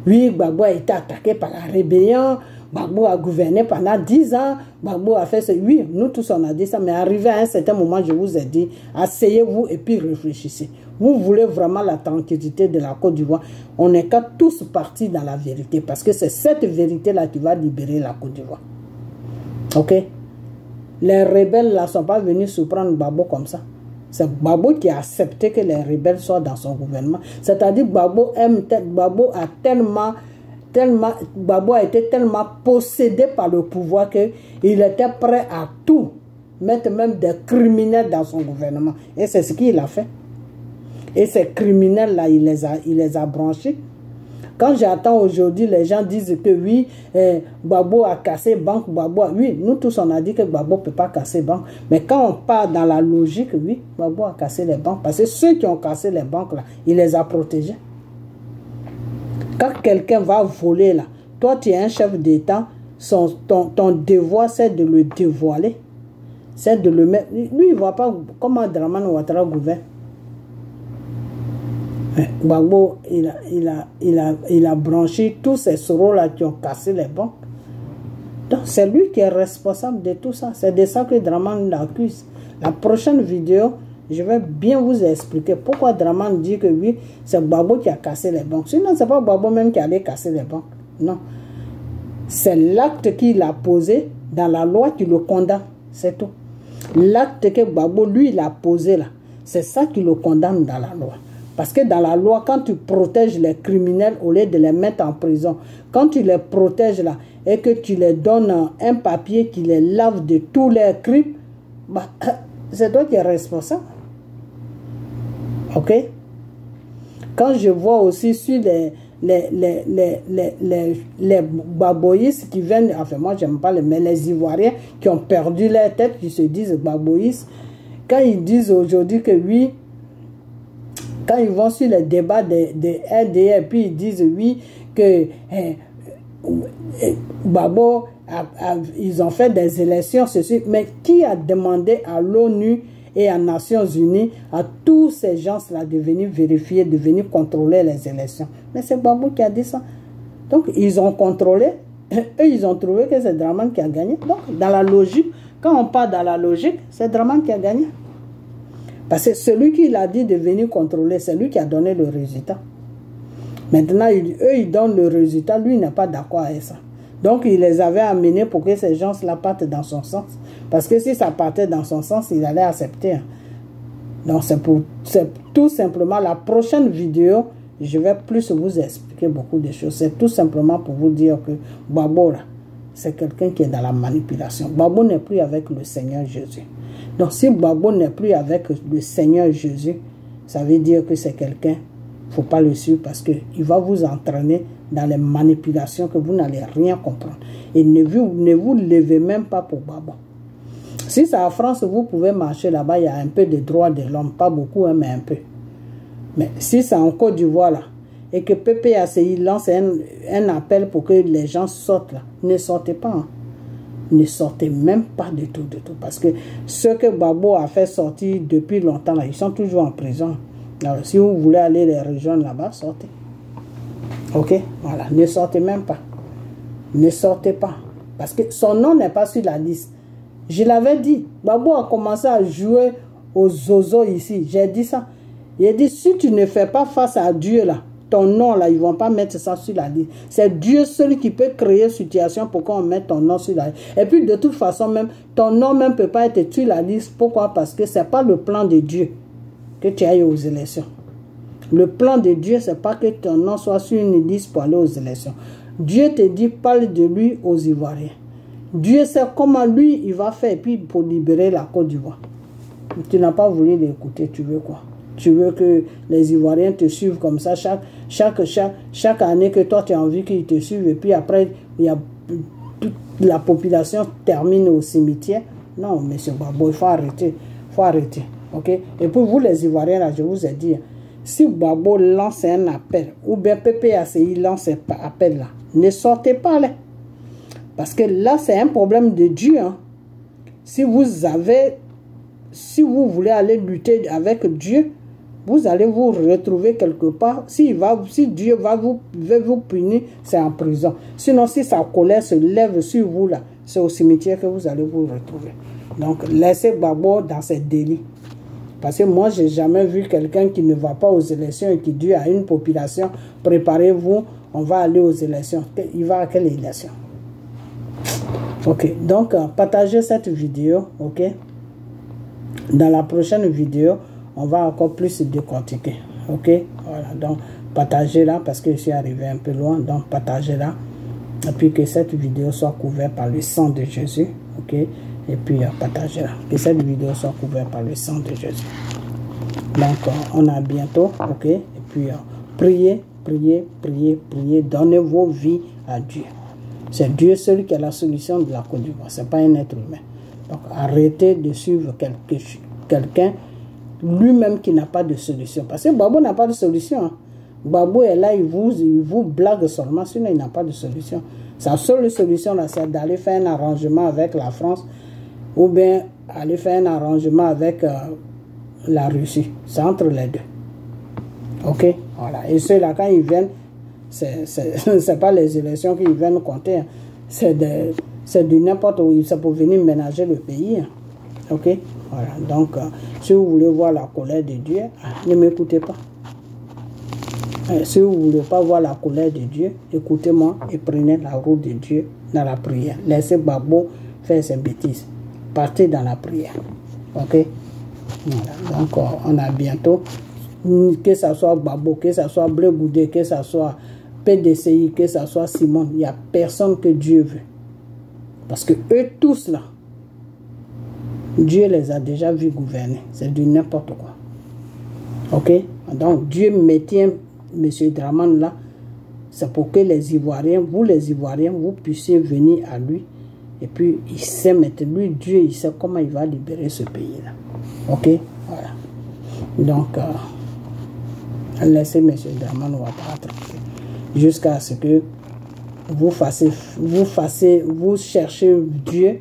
Oui, Babo a été attaqué par la rébellion, Babo a gouverné pendant 10 ans, Babo a fait ça. Oui, nous tous on a dit ça, mais arrivé à un certain moment, je vous ai dit, asseyez-vous et puis réfléchissez. Vous voulez vraiment la tranquillité de la Côte d'Ivoire, on n'est qu'à tous partis dans la vérité, parce que c'est cette vérité-là qui va libérer la Côte d'Ivoire. Ok? Les rebelles là ne sont pas venus surprendre Babo comme ça. C'est Babo qui a accepté que les rebelles soient dans son gouvernement. C'est-à-dire que Babo a été tellement possédé par le pouvoir qu'il était prêt à tout mettre même des criminels dans son gouvernement. Et c'est ce qu'il a fait. Et ces criminels-là, il les a branchés. Quand j'attends aujourd'hui, les gens disent que oui, Gbagbo a cassé banque, oui, nous tous on a dit que Gbagbo ne peut pas casser banque. Mais quand on part dans la logique, oui, Gbagbo a cassé les banques. Parce que ceux qui ont cassé les banques, là, il les a protégés. Quand quelqu'un va voler, là, toi tu es un chef d'État, ton devoir c'est de le dévoiler. C'est de le mettre. Lui, il ne voit pas comment Dramane Ouattara gouverne. Gbagbo, il a branché tous ces sorors-là qui ont cassé les banques. Donc, c'est lui qui est responsable de tout ça. C'est de ça que Dramane l'accuse. La prochaine vidéo, je vais bien vous expliquer pourquoi Dramane dit que oui, c'est Gbagbo qui a cassé les banques. Sinon, ce n'est pas Gbagbo même qui allait casser les banques. Non. C'est l'acte qu'il a posé dans la loi qui le condamne. C'est tout. L'acte que Gbagbo, lui, il a posé là, c'est ça qui le condamne dans la loi. Parce que dans la loi, quand tu protèges les criminels au lieu de les mettre en prison, quand tu les protèges là et que tu les donnes un papier qui les lave de tous leurs crimes, bah, c'est toi qui es responsable. Ok? Quand je vois aussi sur les Gbagboïstes qui viennent, enfin moi j'aime pas mais les Ivoiriens qui ont perdu leur tête, qui se disent Gbagboïstes, quand ils disent aujourd'hui que oui, quand ils vont sur les débats de RDR, puis ils disent oui, que Gbagbo, ils ont fait des élections, ceci. Mais qui a demandé à l'ONU et aux Nations Unies, à tous ces gens-là, de venir vérifier, de venir contrôler les élections? Mais c'est Gbagbo qui a dit ça. Donc, ils ont contrôlé. Eux, ils ont trouvé que c'est Dramane qui a gagné. Donc, dans la logique, quand on part dans la logique, c'est Dramane qui a gagné. Parce que celui qui l'a dit de venir contrôler, c'est lui qui a donné le résultat. Maintenant, eux, ils donnent le résultat. Lui, il n'est pas d'accord avec ça. Donc, il les avait amenés pour que ces gens-là partent dans son sens. Parce que si ça partait dans son sens, il allait accepter. Donc, c'est tout simplement la prochaine vidéo. Je vais plus vous expliquer beaucoup de choses. C'est tout simplement pour vous dire que Gbagbo, c'est quelqu'un qui est dans la manipulation. Gbagbo n'est plus avec le Seigneur Jésus. Donc, si Gbagbo n'est plus avec le Seigneur Jésus, ça veut dire que c'est quelqu'un, il ne faut pas le suivre parce qu'il va vous entraîner dans les manipulations que vous n'allez rien comprendre. Et ne vous levez même pas pour Gbagbo. Si c'est en France, vous pouvez marcher là-bas, il y a un peu de droits de l'homme, pas beaucoup, hein, mais un peu. Mais si c'est en Côte d'Ivoire, là, et que PPACI lance un appel pour que les gens sortent, là, ne sortez pas. Hein. Ne sortez même pas du tout, parce que ceux que Gbagbo a fait sortir depuis longtemps, là, ils sont toujours en prison. Alors, si vous voulez aller les rejoindre là-bas, sortez. Ok, voilà, ne sortez même pas. Ne sortez pas, parce que son nom n'est pas sur la liste. Je l'avais dit, Gbagbo a commencé à jouer aux zozo ici, j'ai dit ça. Il a dit, si tu ne fais pas face à Dieu là, ton nom là, ils ne vont pas mettre ça sur la liste. C'est Dieu seul qui peut créer une situation pour qu'on mette ton nom sur la liste. Et puis de toute façon même, ton nom même ne peut pas être sur la liste. Pourquoi? Parce que ce n'est pas le plan de Dieu que tu ailles aux élections. Le plan de Dieu, ce n'est pas que ton nom soit sur une liste pour aller aux élections. Dieu te dit, parle de lui aux Ivoiriens. Dieu sait comment lui, il va faire, et puis pour libérer la Côte d'Ivoire. Tu n'as pas voulu l'écouter, tu veux quoi? Tu veux que les Ivoiriens te suivent comme ça chaque année que toi tu as envie qu'ils te suivent et puis après il y a toute la population termine au cimetière. Non, monsieur Gbagbo, il faut arrêter. Il faut arrêter. Ok? Et pour vous les Ivoiriens, là, je vous ai dit, si Gbagbo lance un appel ou bien PPACI lance un appel là, ne sortez pas là. Parce que là, c'est un problème de Dieu. Hein. Si vous voulez aller lutter avec Dieu, vous allez vous retrouver quelque part. Si Dieu veut vous punir, c'est en prison. Sinon, si sa colère se lève sur vous, là, c'est au cimetière que vous allez vous retrouver. Donc, laissez Gbagbo dans ses délits. Parce que moi, je n'ai jamais vu quelqu'un qui ne va pas aux élections et qui dit à une population, préparez-vous, on va aller aux élections. Il va à quelle élection? Ok, donc, partagez cette vidéo, ok? Dans la prochaine vidéo, on va encore plus décortiquer. Ok, voilà, donc partagez-la parce que je suis arrivé un peu loin. Donc partagez-la et puis que cette vidéo soit couverte par le sang de Jésus. Ok, et puis partagez-la. Que cette vidéo soit couverte par le sang de Jésus. Donc, on a bientôt, ok? Et puis, priez, priez, priez, priez. Donnez vos vies à Dieu. C'est Dieu seul qui a la solution de la Côte d'Ivoire. Ce n'est pas un être humain. Donc, arrêtez de suivre quelqu'un lui-même qui n'a pas de solution. Parce que Gbagbo n'a pas de solution. Hein. Gbagbo est là, il vous blague seulement, sinon il n'a pas de solution. Sa seule solution, là, c'est d'aller faire un arrangement avec la France ou bien aller faire un arrangement avec la Russie. C'est entre les deux. Ok? Voilà. Et ceux-là, quand ils viennent, c'est pas les élections qu'ils viennent compter. Hein. C'est du n'importe où. C'est pour venir ménager le pays. Hein. Ok? Voilà. Donc, si vous voulez voir la colère de Dieu, ne m'écoutez pas. Si vous ne voulez pas voir la colère de Dieu, écoutez-moi et prenez la route de Dieu dans la prière. Laissez Gbagbo faire ses bêtises. Partez dans la prière. Ok? Voilà. Donc, on a bientôt, que ce soit Gbagbo, que ce soit Blé Goudé, que ce soit PDCI, que ce soit Simon, il n'y a personne que Dieu veut. Parce que eux tous là, Dieu les a déjà vus gouverner. C'est du n'importe quoi. Ok? Donc, Dieu me tient M. Dramane là, c'est pour que les Ivoiriens, vous puissiez venir à lui. Et puis, il sait maintenant, lui, Dieu, il sait comment il va libérer ce pays-là. Ok? Voilà. Donc, laissez M. Dramane apparaître jusqu'à ce que vous cherchez Dieu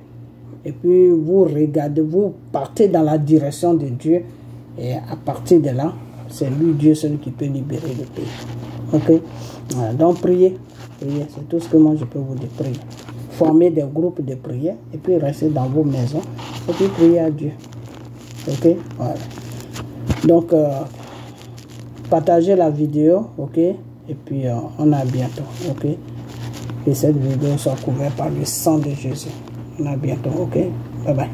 et puis vous regardez, vous partez dans la direction de Dieu et à partir de là, c'est lui, Dieu, celui qui peut libérer le pays. Ok? Voilà. Donc, priez. Priez. C'est tout ce que moi, je peux vous dire. Priez. Formez des groupes de prière et puis restez dans vos maisons et puis priez à Dieu. Ok? Voilà. Donc, partagez la vidéo. Ok? Et puis, on a bientôt. Ok? Que cette vidéo soit couverte par le sang de Jésus. On a bientôt. Ok? Bye bye.